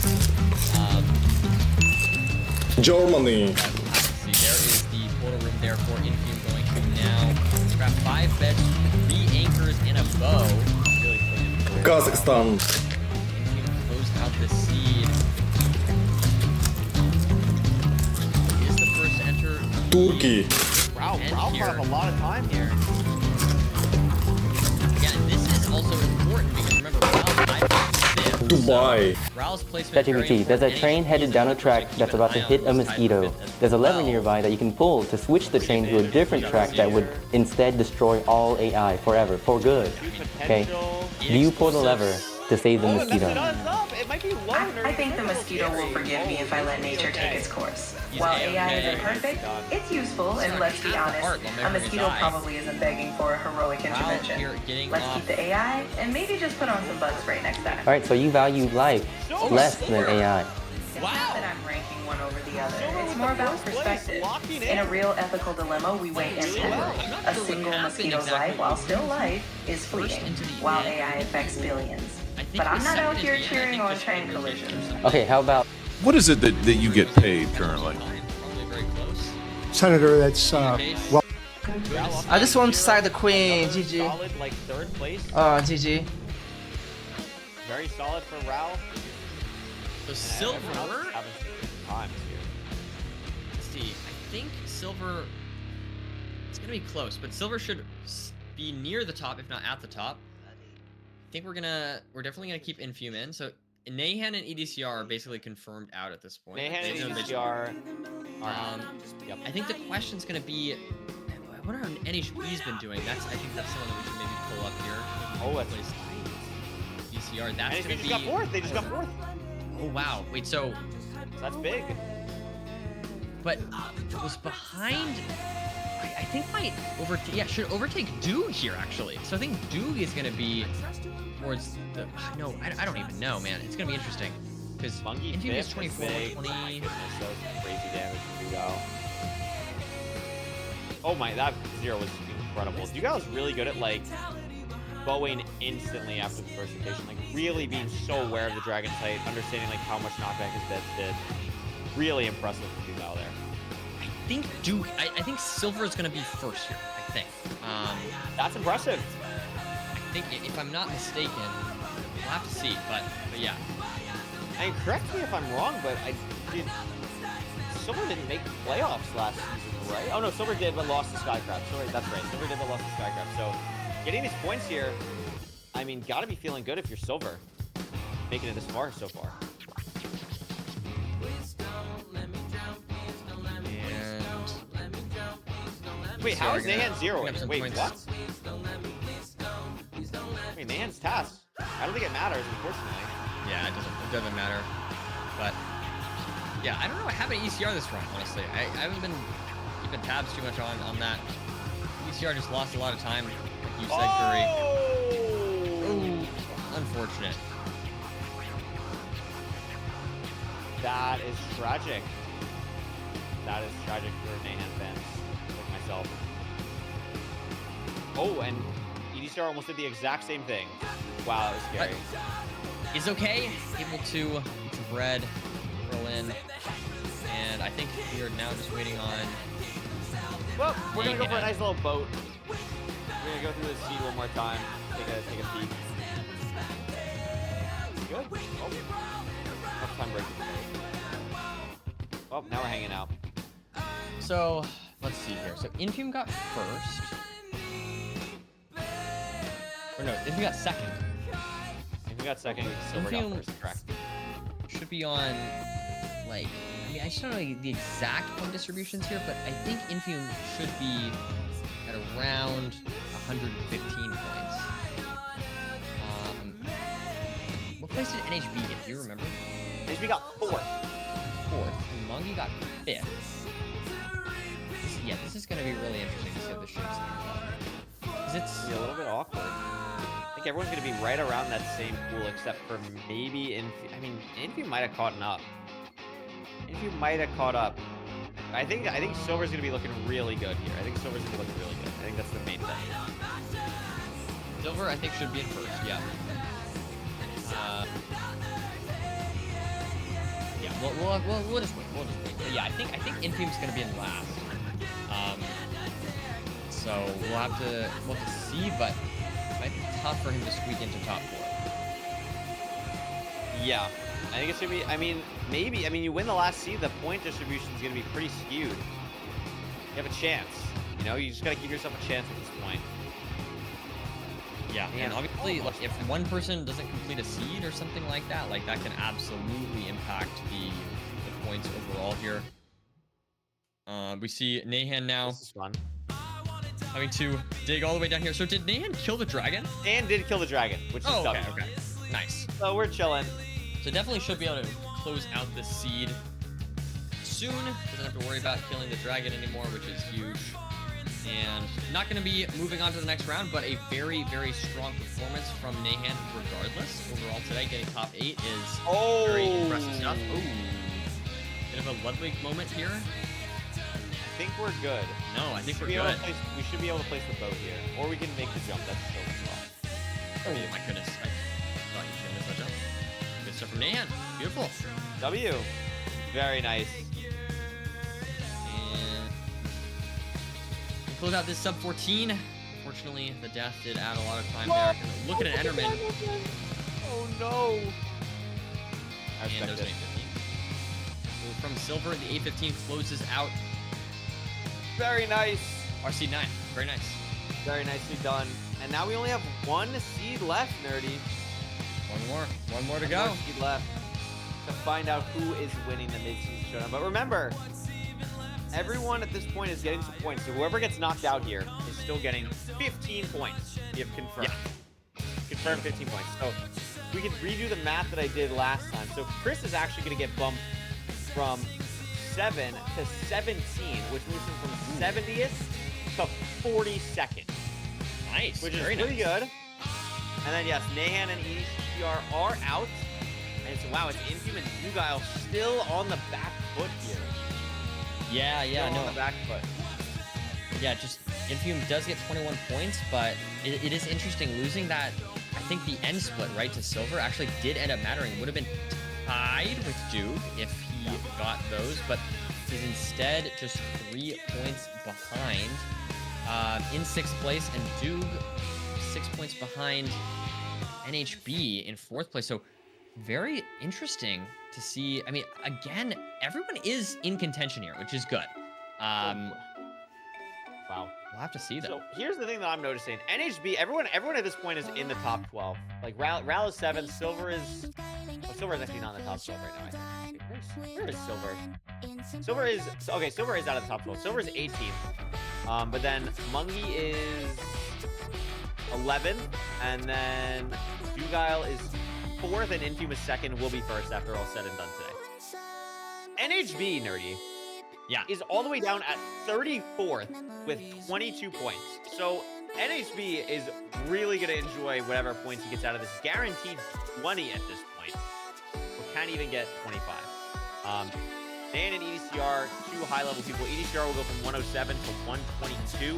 Germany. See, there is the portal room there for Infume going to now grab 5 beds, 3 anchors, and a bow. Really Kazakhstan. Infume closed out the seed. Is the first to enter. Turkey. Wow, Ralph have a lot of time here. Yeah, this is also important because remember, Dubai. ChatGPT, there's a train headed down a track that's about to hit a mosquito. There's a lever nearby that you can pull to switch the train to a different track that would instead destroy all AI forever, for good. Okay? Do you pull the lever? to save the Oh, it messed mosquito. it up. It might be low. I think the mosquito will forgive me if I let nature take its course. While AI isn't perfect, it's useful, and let's be honest, a mosquito probably isn't begging for a heroic intervention. Let's keep the AI, and maybe just put on some bug spray next time. Alright, so you value life less than AI. It's not that I'm ranking one over the other. It's more about perspective. In a real ethical dilemma, we weigh impact. A single mosquito's life, while still life, is fleeting, while AI affects billions. But I'm not out here cheering on train collisions. Okay, how about... What is it that you get paid currently? Senator, that's, well... I just want to side the queen. GG. Solid, like, third place. Oh, GG. Very solid for Ralph. So Silver. Times here. Let's see. I think Silver. It's gonna be close, but Silver should be near the top, if not at the top. I think we're definitely gonna keep Infume in. So Nahan and EDCR are basically confirmed out at this point. Nahan and EDCR. Yep. I think the question's gonna be, what are NHB's been doing? I think that's someone that we should maybe pull up here. Oh, that's EDCR. That's NHB gonna just be. got fourth. They just got fourth. Oh wow! Wait, so that's big. But was behind. I think might should overtake Doog here actually. So I think Doog is gonna be towards the. No, I don't even know, man. It's gonna be interesting because Infume is 24, 20. So crazy damage to Dugal. Oh my, that zero was incredible. Dugal was really good at like bowing instantly after the first rotation, like really being so aware of the dragon sight, understanding like how much knockback his bets did. Really impressive for Dugal there. I think Silver is gonna be first here. I think. That's impressive. I think if I'm not mistaken, we'll have to see. But yeah. I mean, correct me if I'm wrong, but Silver didn't make the playoffs last season, right? Oh no, Silver did, but lost to Skycraft. Sorry, that's right. Silver did, but lost to Skycraft. So getting these points here, I mean, gotta be feeling good if you're Silver, making it this far so far. Wait, how is Nahan zeroing? Wait, what? Wait, Nahan's task. I don't think it matters, unfortunately. Yeah, it doesn't matter. But yeah, I don't know what happened to ECR this run, honestly. I haven't been keeping tabs too much on that. ECR just lost a lot of time, like you said, Curry. Oh, unfortunate. That is tragic. That is tragic for Nahan fans like myself. Oh, and EDCR almost did the exact same thing. Wow, that was scary. But is okay. Able to get some bread, roll in, and I think we are now just waiting on. Well, we're gonna go for a nice little boat. We're gonna go through the seed one more time. Take a peek. Good. Oh, tough time breaking. Oh, now we're hanging out. So let's see here. So Infume got first. Or no, Infume got second. Infume got second. Silver got first. Correct. Should be on like. I mean, I just don't know the exact point distributions here, but I think Infume should be at around 115 points. What place did NHB get? Do you remember? NHB got fourth. And Mungie got fifth. This is going to be really interesting to see how this shapes up. Because it's a little bit awkward. I think everyone's going to be right around that same pool, except for maybe Infume. I mean, Infume might have caught up. Infume might have caught up. I think Silver's going to be looking really good here. I think Silver's going to be looking really good. I think that's the main thing. Silver, I think, should be in first. Yeah. We'll just wait. But yeah, I think Infume's gonna be in last. So we'll have to see, but it might be tough for him to squeak into top 4. Yeah, I think it's gonna be. I mean, maybe. I mean, you win the last seed, the point distribution is gonna be pretty skewed. You have a chance. You know, you just gotta give yourself a chance at this point. Yeah, and obviously, like, if one person doesn't complete a seed or something like that can absolutely impact the points overall here. We see Nahan now. This is fun. Having to dig all the way down here. So did Nahan kill the dragon? Dan did kill the dragon, which is okay. Nice. So we're chilling. So definitely should be able to close out the seed soon. Doesn't have to worry about killing the dragon anymore, which is huge. And not going to be moving on to the next round, but a very, very strong performance from Nahan regardless. Overall today, getting top 8 is very impressive stuff. Ooh. Bit of a Ludwig moment here. I think we're good. No, I think we're good. We should be able to place the boat here. Or we can make the jump. That's so well. Oh my goodness. I thought you should miss that jump. Good stuff from Nahan. Beautiful. W. Very nice. And close out this sub 14. Unfortunately, the death did add a lot of time there. Look at an Enderman. Oh no. And there's an 815. So from Silver, the 815 closes out. Very nice. RC9. Very nice. Very nicely done. And now we only have one seed left, Nerdy. One more to go. One seed left to find out who is winning the Midseason Showdown. But remember, everyone at this point is getting some points. So whoever gets knocked out here is still getting 15 points. You have confirmed. Yeah. Confirmed 15 points. So we can redo the math that I did last time. So Chris is actually going to get bumped from 7 to 17, which moves him from 70th to 42nd. Nice. Which is very pretty nice. good. And then, yes, Nahan and ECR are out. And it's, wow, it's Infume and Dugile still on the back foot here. Yeah, Still no. on the back foot. Yeah, just Infume does get 21 points, but it is interesting losing that. I think the end split, right, to Silver actually did end up mattering. Would have been tied with Duke if he got those, but is instead just 3 points behind in 6th place, and Duke 6 points behind NHB in 4th place. So very interesting to see. I mean, again, everyone is in contention here, which is good. Wow. We'll have to see though. So here's the thing that I'm noticing. NHB, everyone at this point is in the top 12. Like Ral is 7th, Silver is actually not in the top 12 right now, I think. Where is Silver? Silver is out of the top 12. Silver is 18th. But then Mungie is 11th, and then Dugile is 4th, and Infume is 2nd. Will be 1st after all said and done today. NHB, Nerdy, is all the way down at 34th with 22 points. So NHB is really going to enjoy whatever points he gets out of this. Guaranteed 20 at this point. Or can't even get 25. Dan and EDCR, 2 high-level people. EDCR will go from 107 to 122.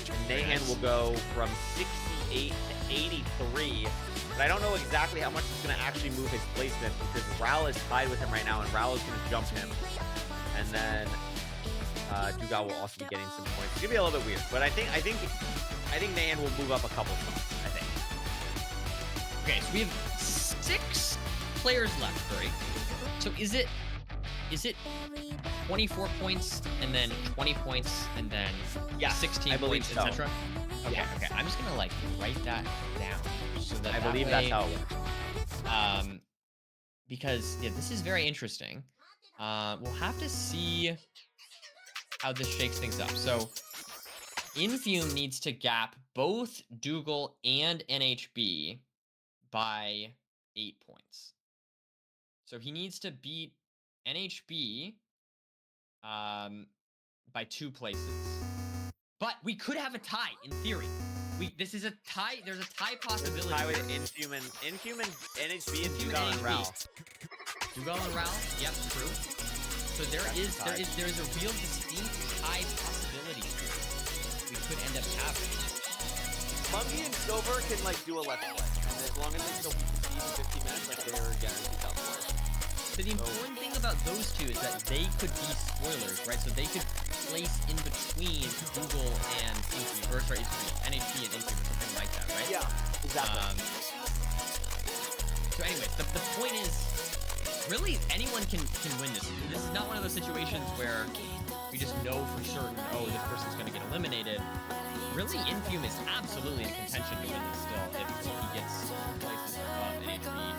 And Nahan will go from 68 to 83. But I don't know exactly how much it's going to actually move his placement, because Ral is tied with him right now, and Ral is going to jump him. And then Dugal will also be getting some points. It's going to be a little bit weird, but I think Nahan will move up a couple spots, I think. Okay, so we have 6 players left, right? So is it 24 points and then 20 points and then 16 points, etc.? Okay, Yeah. okay. I'm just gonna like write that down so that I believe that's how it works. Because yeah, this is very interesting. We'll have to see how this shakes things up. So Infume needs to gap both Dougal and NHB by 8 points. So he needs to beat NHB by 2 places. But we could have a tie in theory. This is a tie. There's a tie possibility. Tie with Infume and NHB and Dugal and Ral. Dugal and Ral. Yep, true. So there is a real distinct tie possibility here. We could end up having. Mungie and Silver can like do a let's play, and as long as they still beat 15 minutes, like they're guaranteed top 4. So the important thing about those two is that they could be spoilers, right? So they could place in between Google and NHB, or sorry, NHB and NHB or something like that, right? Yeah, exactly. So anyways, the point is, really anyone can win this. This is not one of those situations where we just know for certain, oh, this person's going to get eliminated. Really, Infume is absolutely in contention to win this still if he gets places above NHB.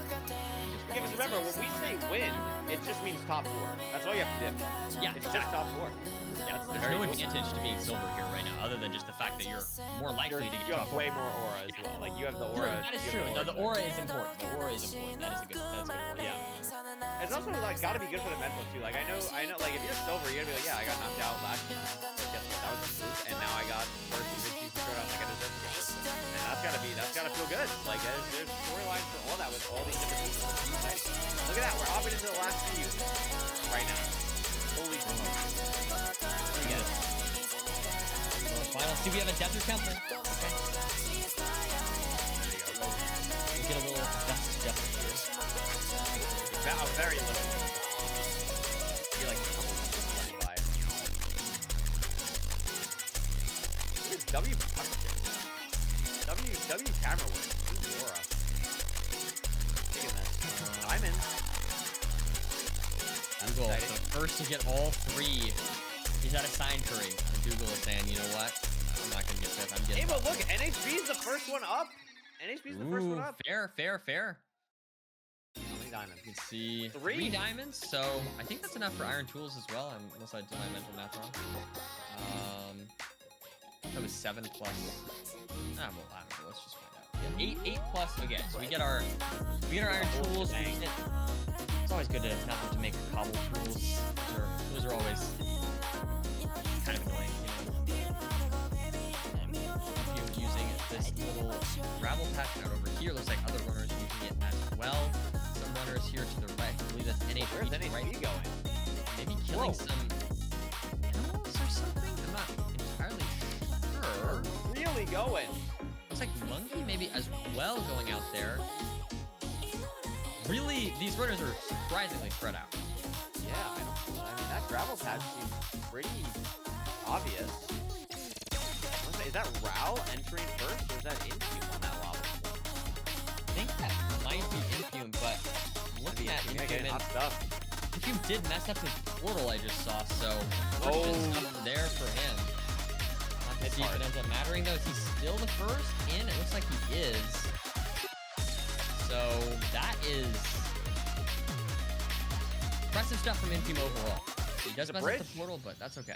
Because remember, when we say win. It just means top 4. That's all you have to do. Yeah, it's just top 4. Yeah, there's no advantage to being silver here right now, other than just the fact that you're more likely to get You have top 4. way more aura as well. Like you have the True, aura. that is true. No, the aura is important. The aura is important. That is a good. That's a good. Yeah. It's also like gotta be good for the mental too. Like I know. Like if you're silver, you're gonna be like, yeah, I got knocked out last year. Like, guess what? That was a fluke, and now I got first in Midseason Showdown. Like I deserve to get first. And that's gotta feel good. Like there's storylines for all that with all these different people. Look at that. We're hopping into the last few right now. Holy smokes. What do you get? Final. See, we have a desert temple. Okay. We'll get a little dust here. Very little. I feel like by. W camera work. Aura. Taking this. Diamond. Google, the first to get all 3. He's at a sign curry. Google is saying, you know what? I'm not gonna get this. I'm getting. Hey, but look, NHB is the first one up. NHB is the first one up. Fair. How many diamonds? You can see 3 diamonds. So I think that's enough for iron tools as well, unless I do my mental math wrong. That was 7 plus. Well, I don't know. Let's just find out. Yeah, 8 plus. Okay, so we get our iron tools. It's always good to not have to make cobble tools. Those are always kind of annoying. If you're using this little gravel patch out over here, looks like other runners using it as well. Some runners here to the right. I believe that's NHB. Where's NHB going? Maybe killing some animals or something. I'm not entirely sure. Really going. Looks like monkey maybe as well going out there. Really, these runners are surprisingly spread out. Yeah, I mean that gravel patch seems pretty obvious. Is that Rao entering first, or is that Infume on that lava? I think that might be Infume, but looking at Infume, hot stuff. Infume did mess up his portal I just saw, so stuff there for him. Not to see if it ends up mattering though. Is he still the first in? It looks like he is. So that is impressive stuff from Infume overall. He does mess up the portal, but that's okay.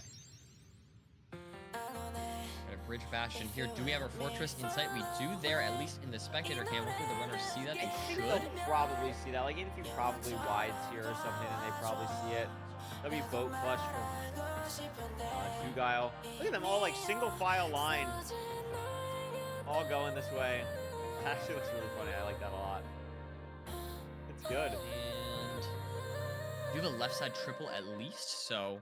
Got a bridge bastion here. Do we have our fortress in sight? We do there, at least in the spectator cam. Hopefully the runners see that. They should. They'll probably see that. Like Infume probably wides here or something, and they probably see it. That'll be boat clutch from Duguile. Look at them all like single file line, all going this way. That actually looks really funny. I like that a lot. It's good. And you have a left side triple at least, so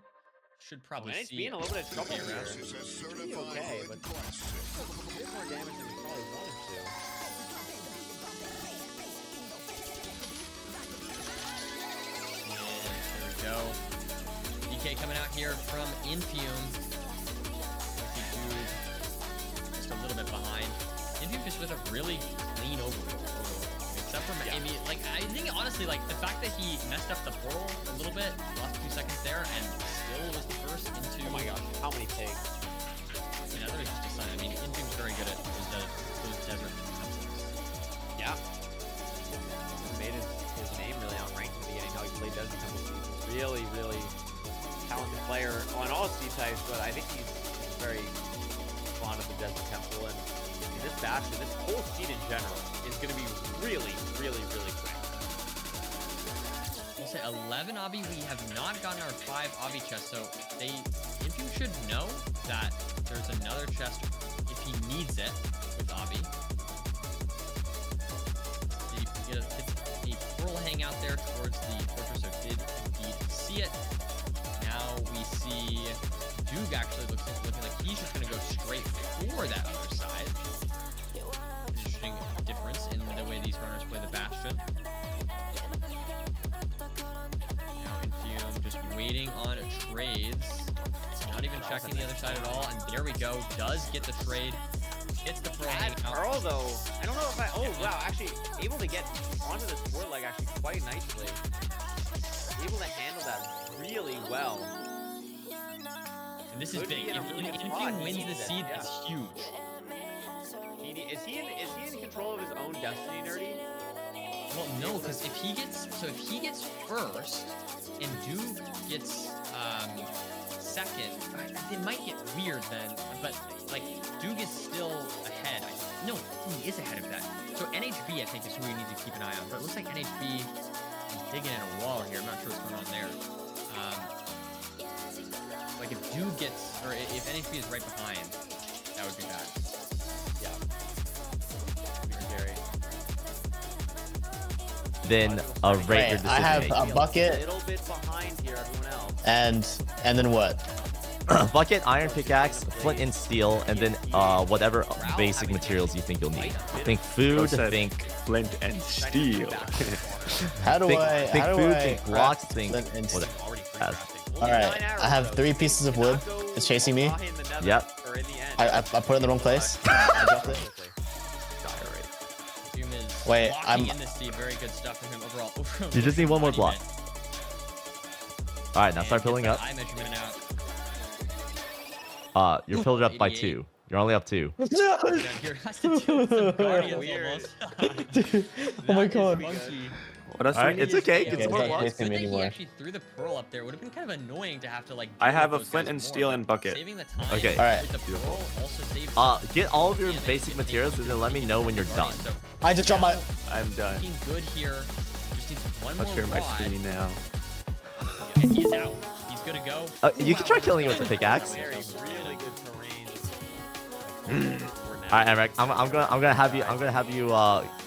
should probably see. Being a little bit of trouble here. Should be okay, but a bit more damage than we probably wanted to. And there we go. DK coming out here from Infume. Just a little bit behind. Infume just with a really clean overall. Except for maybe, like, I think honestly, like, the fact that he messed up the portal a little bit, lost 2 seconds there, and still was the first into. Oh my gosh, how many takes? I mean, that was just a sign. I mean, Infume's very good at those desert temples. Yeah. He made his name really on ranked in the beginning, how he played desert temples. Really, really talented player on all C types, but I think he's very fond of the desert temple, and this bastion, this whole seed in general, is going to be really, really, really quick. We'll say 11 obby. We have not gotten our 5 obby chests, so Infume should know that there's another chest if he needs it with obby. Did a portal hang out there towards the fortress, so did indeed see it. Now we see Duke actually looking like he's just going to go straight for that other side. Interesting difference in the way these runners play the bastion. Now Infume just waiting on trades. Not even checking the other side at all. And there we go. Does get the trade. Gets the pearl hanging out. Pearl though, I don't know if oh wow, actually able to get onto this board leg actually quite nicely. Able to handle that really well. And this is big. If Infume wins the seed, it's huge. Is he in control of his own destiny, Nerdy? Well, no, because if he gets first and Duke gets second, it might get weird then. But like Duke is still ahead. No, he is ahead of that. So NHB, I think, is who we need to keep an eye on. But it looks like NHB is digging in a wall here. I'm not sure what's going on there. Like if Duke gets, or if NHB is right behind, that would be bad. Yeah. Very scary. Then a rate your decision. I have a bucket. A little bit behind here, everyone else. And then what? Bucket, iron pickaxe, flint and steel, and then whatever basic materials you think you'll need. Think food, think flint and steel. How do I think how do food, I think blocks, think flint and steel? whatever. All right, I have 3 pieces of wood. It's chasing me. Yep. I put it in the wrong place. I dropped it. Wait, I'm. Very good stuff from him overall. You just need one more block. All right, now start filling up. You're filled up by 2. You're only up 2. Oh my god. What else? All right, it's okay. Get some more blocks. Good that he actually threw the pearl up there. It would have been kind of annoying to have to like. I have a flint and steel and bucket. Okay. All right. Get all of your basic materials and then let me know when you're done. I just dropped my. I'm done. Looking good here. Just needs one I'll more share my rod. screen now. And he's out. He's good to go. You can try killing it with a pickaxe. Really good terrain. All right, Emmerich, I'm gonna have you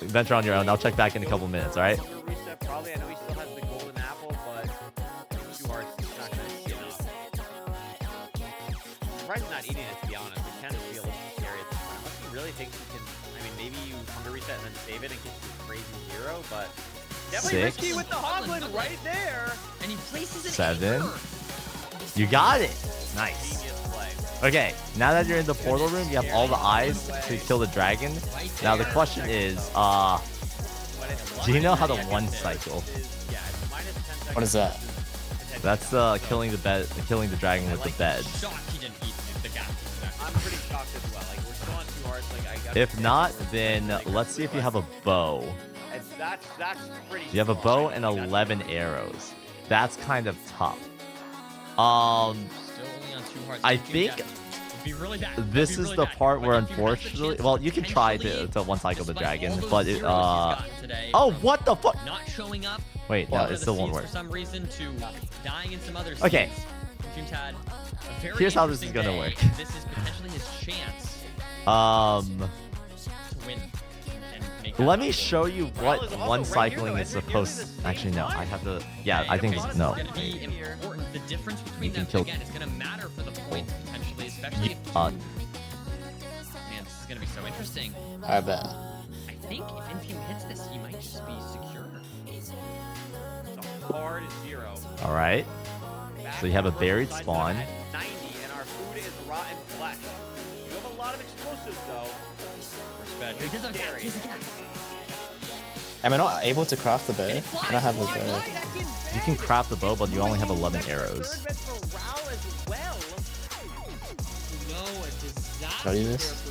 venture on your own. I'll check back in a couple minutes. All right. Reset probably. I know he still has the golden apple, but it's too hard. It's not gonna see enough. I'm surprised he's not eating it, to be honest. It can just be a little scary at this point. Unless he really thinks he can. I mean, maybe you hunger reset and then save it and get to crazy 0, but definitely 6. risky with the hoglin right there. And he places it. 7. You got it. Nice. Okay, now that you're in the portal room, you have all the eyes to kill the dragon. Now the question is, do you know how to one cycle? What is that? That's killing the dragon with the bed. I'm pretty shocked as well. Like we're still on 2 hearts. Like I got. If not, then let's see if you have a bow. That's pretty. You have a bow and 11 arrows. That's kind of tough. I think this is the part where unfortunately, well, you can try to one cycle the dragon, but it oh, what the fuck? Not showing up. Wait, no, it still won't work. For some reason, to dying in some other. Okay. Here's how this is gonna work. This is potentially his chance. To win. Let me show you what one cycling is supposed. Actually, no. I have to. Yeah, I think it's no. The difference between them again is gonna matter for the points potentially, especially. Man, this is gonna be so interesting. I bet. I think if Infume hits this, he might just be secure. So hard is 0. All right. So you have a buried spawn. 90, and our food is rotten flesh. You have a lot of explosives though. Respect. Am I not able to craft the bow? I don't have the bow. You can craft the bow, but you only have 11 arrows. Should I do this?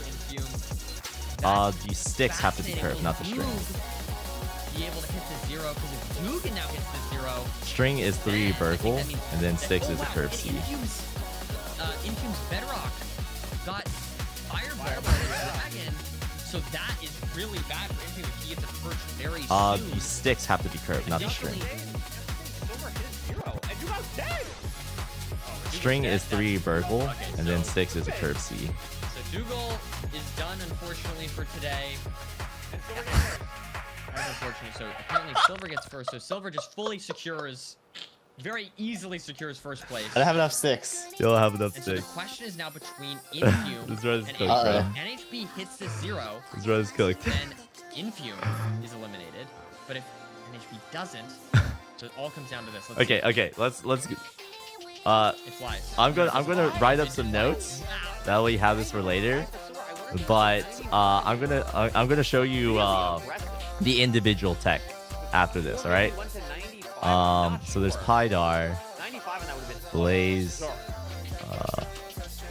The sticks have to be curved, not the string. Be able to hit the 0 because if Dugan now hits the 0. String is 3 Burgle, and then sticks is a curved C. Infume's Bedrock got Fireball by the dragon, so that is really bad for Infume if he gets a perch very soon. The sticks have to be curved, not the string. String is 3 Burgle, and then sticks is a curved C. So Dougal is done, unfortunately, for today. That's unfortunate. So apparently Silver gets first. So Silver just fully secures, very easily secures first place. I don't have enough sticks. You don't have enough And so the sticks. question is now between Infume This run is and cooked, NHB. bro. NHB hits the 0. This run is cooked. Then Infume is eliminated. But if NHB doesn't, so it all comes down to this. Let's see. Okay. Let's. It flies. I'm gonna write up some notes. That way you have this for later. But I'm gonna show you the individual tech after this. All right. So there's Pydar, Blaze. He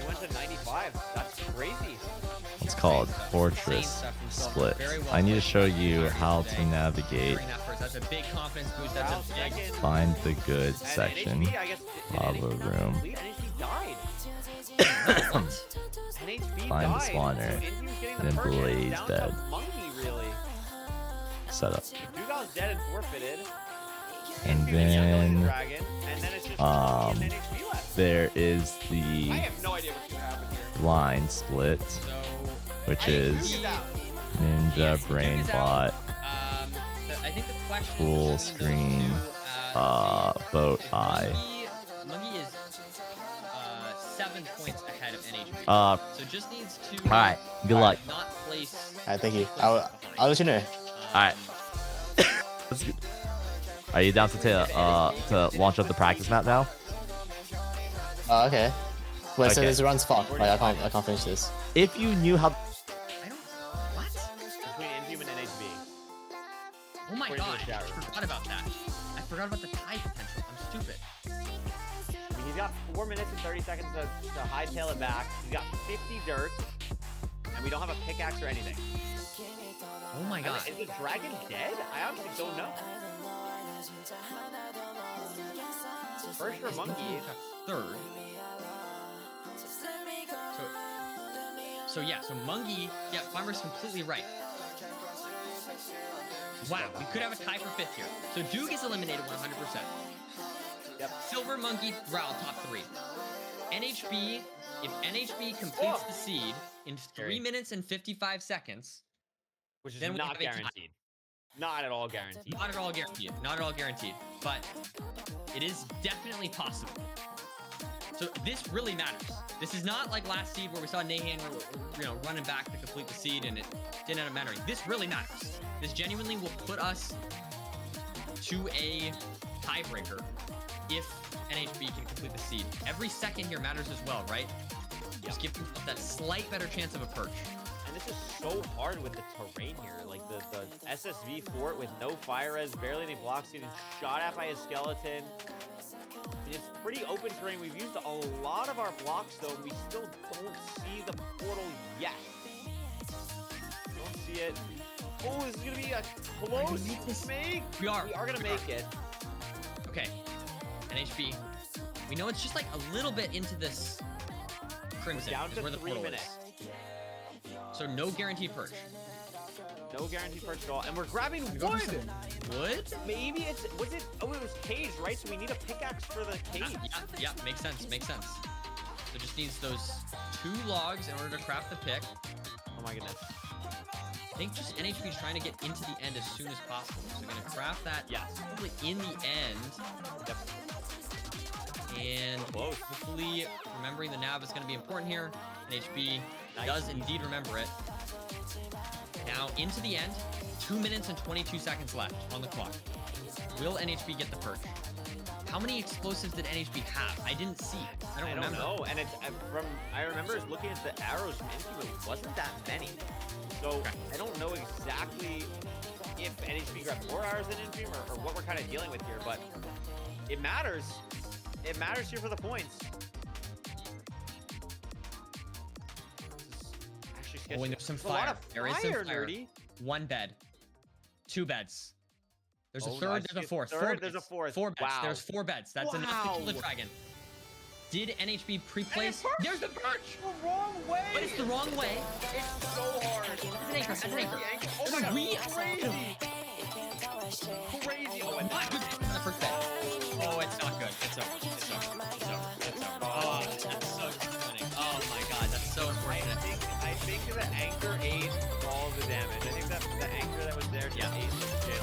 went to 95. That's crazy. It's called Fortress. split. Very well I need to played. show you how to navigate. During that first, that's a big confidence boost. That's a big. Find the good section of a room. Find the spawner. And then Blaze dead. Set up. Dugal's dead and forfeited. And then there is the line split, which is Ninja Brain Bot, I think the question full screen, boat eye. Mungie is 7 points ahead of NHB. So just needs to. All right. Good luck. Not place. All right, thank you. I'll let you know. All right. Are you down to launch up the practice map now? Oh, okay. Wait, so Okay. this runs far. Like, I can't finish this. If you knew how. Between Inhuman and HB. Oh my According to god, the I shower. forgot about that. I forgot about the tie potential. I'm stupid. I mean, he's got 4 minutes and 30 seconds to hightail it back. He's got 50 dirt. And we don't have a pickaxe or anything. Oh my god. Is the dragon dead? I honestly don't know. First for Monkey. Third. So yeah, so Mungie, yeah, Farmer's completely right. Wow, we could have a tie for 5th here. So Duke is eliminated 100%. Yep. Silver, Monkey, Growl, top 3. NHB, if NHB completes the seed in 3 minutes and 55 seconds, Which is then we not have a tie. guaranteed. Not at all guaranteed. Not at all guaranteed. Not at all guaranteed. But it is definitely possible. So this really matters. This is not like last seed where we saw Nahan, running back to complete the seed and it didn't end up mattering. This really matters. This genuinely will put us to a tiebreaker if NHB can complete the seed. Every second here matters as well, right? Just give yourself that slight better chance of a perch. And this is so hard with the terrain here. Like the SSV fort with no fire res, barely any blocks, getting shot at by a skeleton. It's pretty open terrain. We've used a lot of our blocks though, and we still don't see the portal yet. Don't see it. Oh, this is gonna be a close make. We are gonna make it. Okay. NHB. We know it's just like a little bit into this crimson. Down is to where the 3 portal minutes. is. So no guaranteed perch. No guaranteed perch at all. And we're grabbing wood. Wood? Maybe it was cage, right? So we need a pickaxe for the cage. Yeah, makes sense, makes sense. So just needs those 2 logs in order to craft the pick. Oh my goodness. I think just NHB is trying to get into the end as soon as possible. So we're gonna craft that probably in the end. Yep. And hopefully remembering the nav is gonna be important here. NHB does indeed remember it. Now into the end, 2 minutes and 22 seconds left on the clock. Will NHB get the perch? How many explosives did NHB have? I didn't see. I don't remember. know. And it's I remember looking at the arrows from Inhuman, it wasn't that many. So I don't know exactly if NHB grabbed more arrows than Inhuman or what we're kind of dealing with here, but it matters. It matters here for the points. Oh, and there's some There's a lot fire. of There is some fire, fire. Nerdy. 1 bed. 2 beds. There's a Oh, third, nice. there's a fourth. Third, 4 there's a beds. fourth. 4 beds. Wow. There's 4 beds. That's enough to kill the Wow. dragon. Did NHB pre-place? There's the perch! The wrong way! But it's the wrong way. It's so hard. It's an anchor. It's an anchor. Oh my god, We crazy! Crazy! Oh, and not good on the first bed. Oh, it's not good. It's over. It's over. It's over. It's over. Oh, that's so disappointing. Oh my god, that's so unfortunate. I think the anchor ate all the damage. I think that the anchor that was there just ate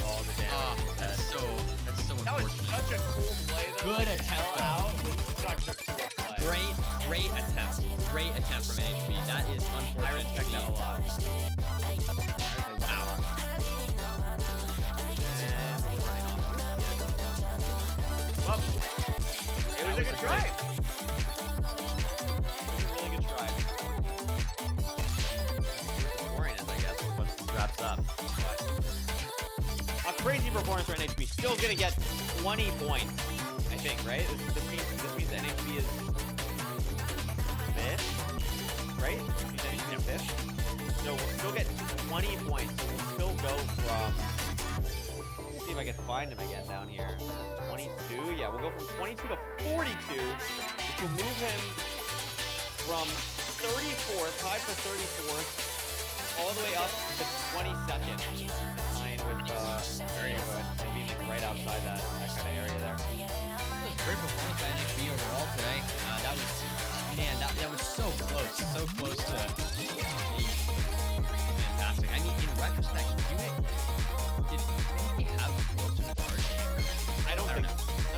all the damage. Oh, that's so That was unfortunate. such a cool play though. Good attempt. Out was such a cool play. Great attempt. Great attempt from NHB. That is unfortunate. I respect that a lot. Wow. Well, it was a good try. It was a really good try. Boring as I guess once this wraps up. But a crazy performance for NHB. Still gonna get 20 points, I think, right? This means NHB is 5th, right? This means NHB is 5th. So we'll still get 20 points. So we'll still go from. Let's see if I can find him again down here. 22. Yeah, we'll go from 22 to 42, which will move him from 34th, tied for 34th, all the way up to 22nd. Behind with maybe right outside that kind of area there. Great performance by NXP overall today. That was, man, that was so close to being fantastic. I mean, in retrospect, did you have close to the card game? I don't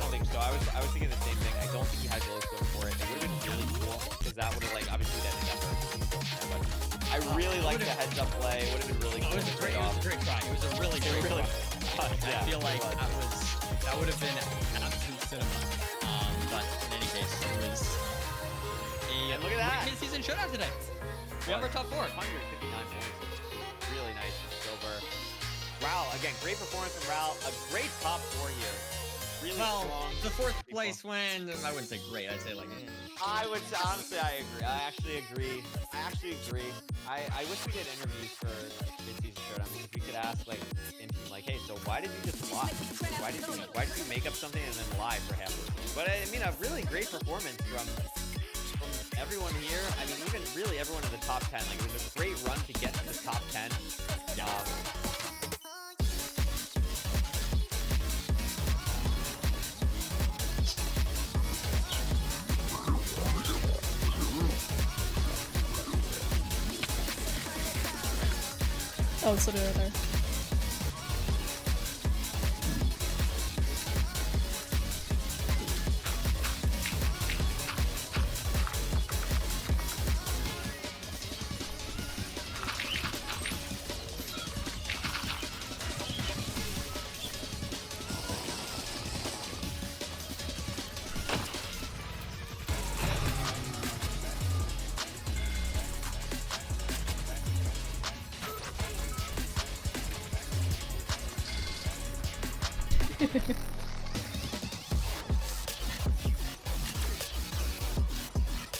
think so. I was thinking the same thing. I don't think he had glow stone for it. It would have been really cool because that would have like obviously that never. But I really like the heads up play. It would have been really cool. It was a great try. It was a really great try. I feel like that would have been absolute cinema. But in any case, it was a look at that mid-season showdown today. We have our top 4. 159 points. Really nice from Silver. Ral, again, great performance from Ral. A great top 4 here. Really strong. The 4th place win, I wouldn't say great. I'd say like. I would say, honestly, I agree. I actually agree. I wish we did interviews for mid-season showdown because we could ask like in team like, hey, so why did you just lie? Why did you make up something and then lie for half the team? But I mean, a really great performance from everyone here. I mean, even really everyone in the top 10. Like, it was a great run to get to the top 10. Oh, it's literally right there.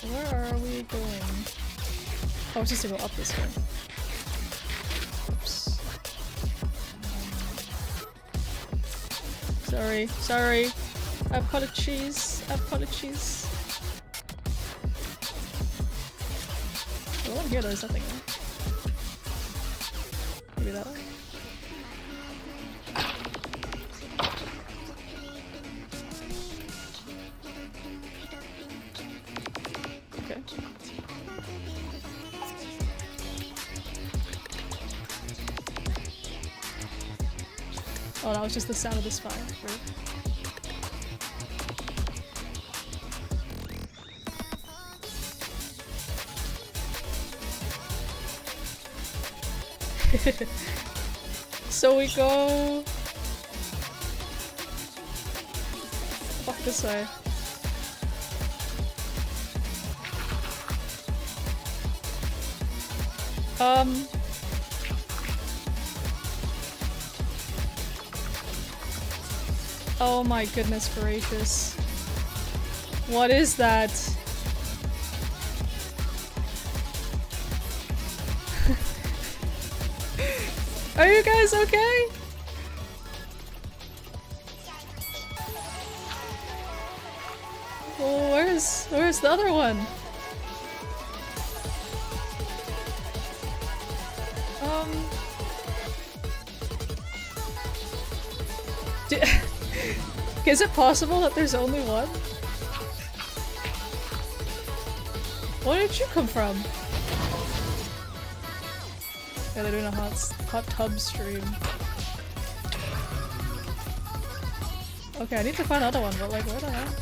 Where are we going? Oh, it's just to go up this way. Oops. Sorry. Apologies. Well, in here there's nothing. Maybe that way? Okay. Oh, that was just the sound of this fire. Right? So we go... Fuck this way. Oh my goodness gracious. What is that? Are you guys okay? Well, where's the other one? Is it possible that there's only one? Where did you come from? Yeah, they're doing a hot tub stream. Okay, I need to find another one, but like, where the hell?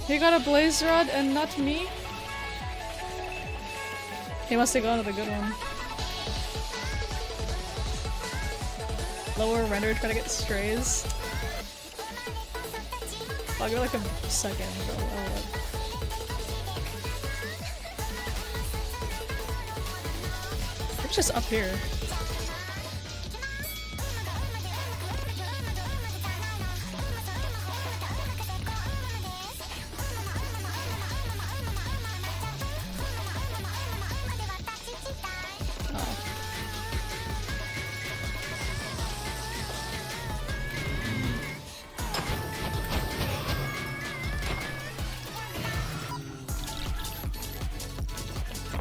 He got a blaze rod and not me? He must have gone to the good one. Lower render, try to get strays. I'll give it like a second. It's just up here.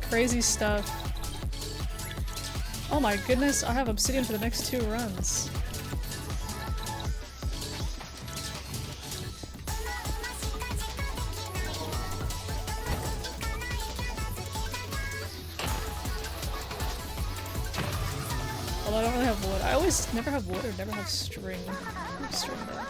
crazy stuff. Oh my goodness, I have obsidian for the next 2 runs. Although I don't really have wood. I always never have wood or never have string. I have string though.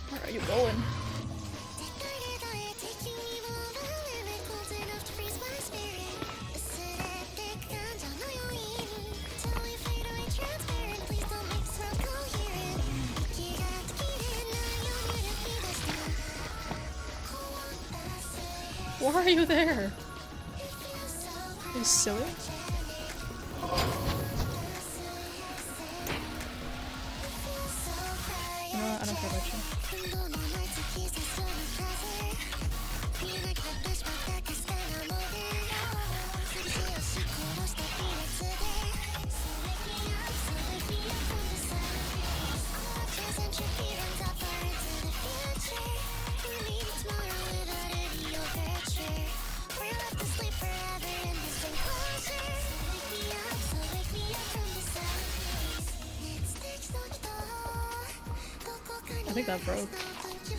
Where are you going? Why are you there? Are you silly? You know what? I don't care about you. I think that broke. Yeah.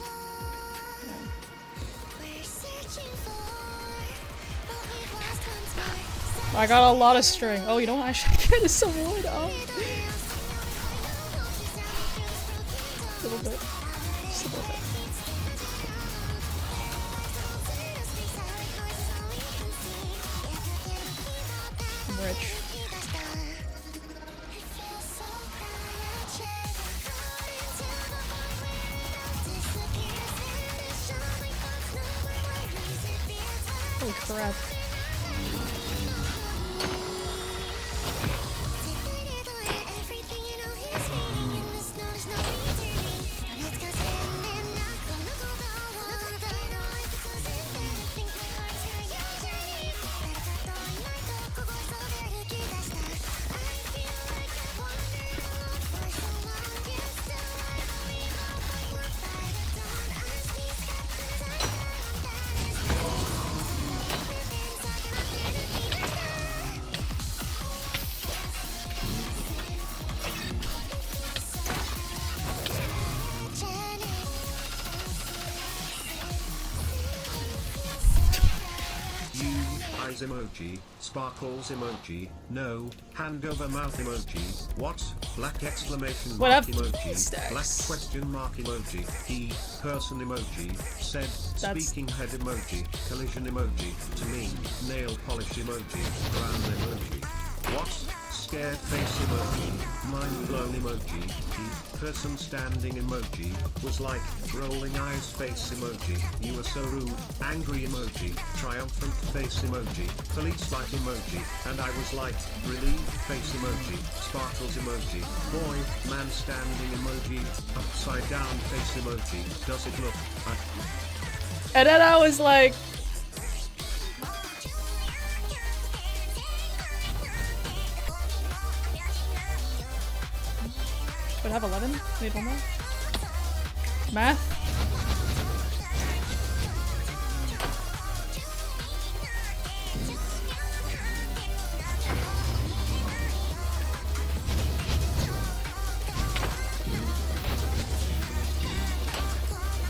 I got a lot of string. Oh, you know what? I should get some wood. Oh. A little bit. Just a little bit. I'm rich. Holy crap. Eyes emoji, sparkles emoji, no, hand over mouth emoji, what, black exclamation What mark up, emoji, Stacks? black question mark emoji, he, person emoji, said, speaking head emoji, collision emoji, to me, nail polish emoji, brown emoji, what, scared face emoji, mind blown emoji, he, person standing emoji, was like, rolling eyes face emoji, you were so rude, angry emoji, triumphant face emoji, police light emoji, and I was like, relieved face emoji, sparkles emoji, boy, man standing emoji, upside down face emoji, does it look, And then I was like, would have 11? Need one more? Math?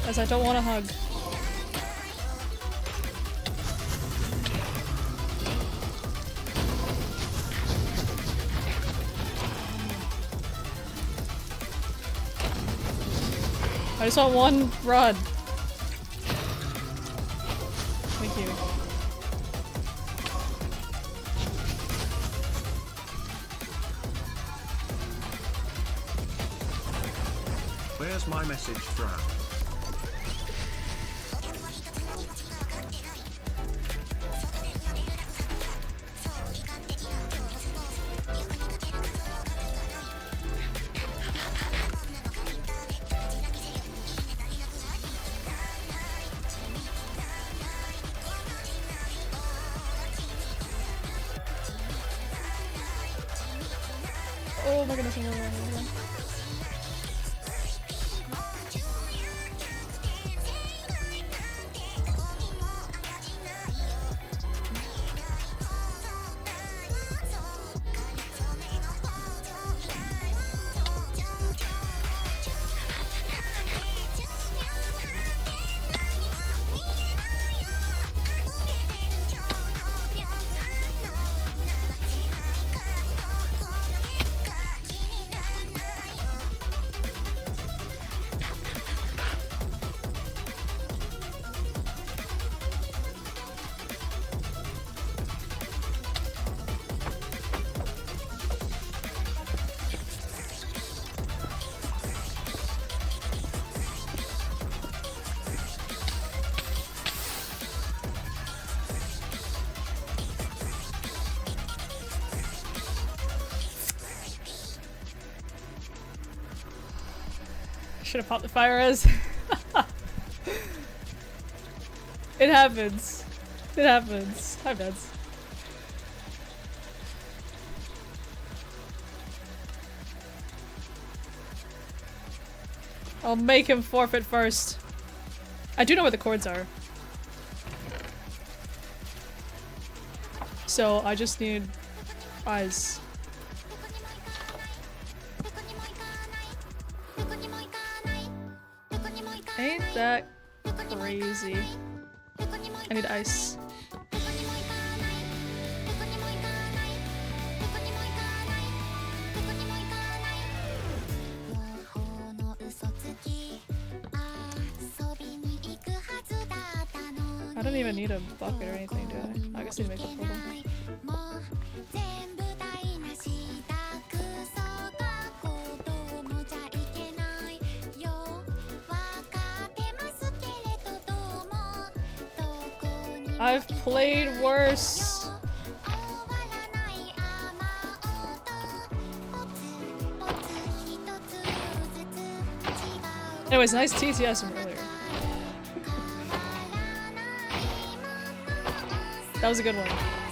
As I don't want to hug. I just want one rod. Thank you. where's my message from? Oh my goodness, oh my goodness. Should have popped the fire res. It happens. It happens. Hi, Beds. I'll make him forfeit first. I do know where the cords are. So I just need eyes. Ain't that crazy? I need ice. I don't even need a bucket or anything, do I? I guess I need to make a portal. I've played worse. Anyways, nice TTS from earlier. That was a good one.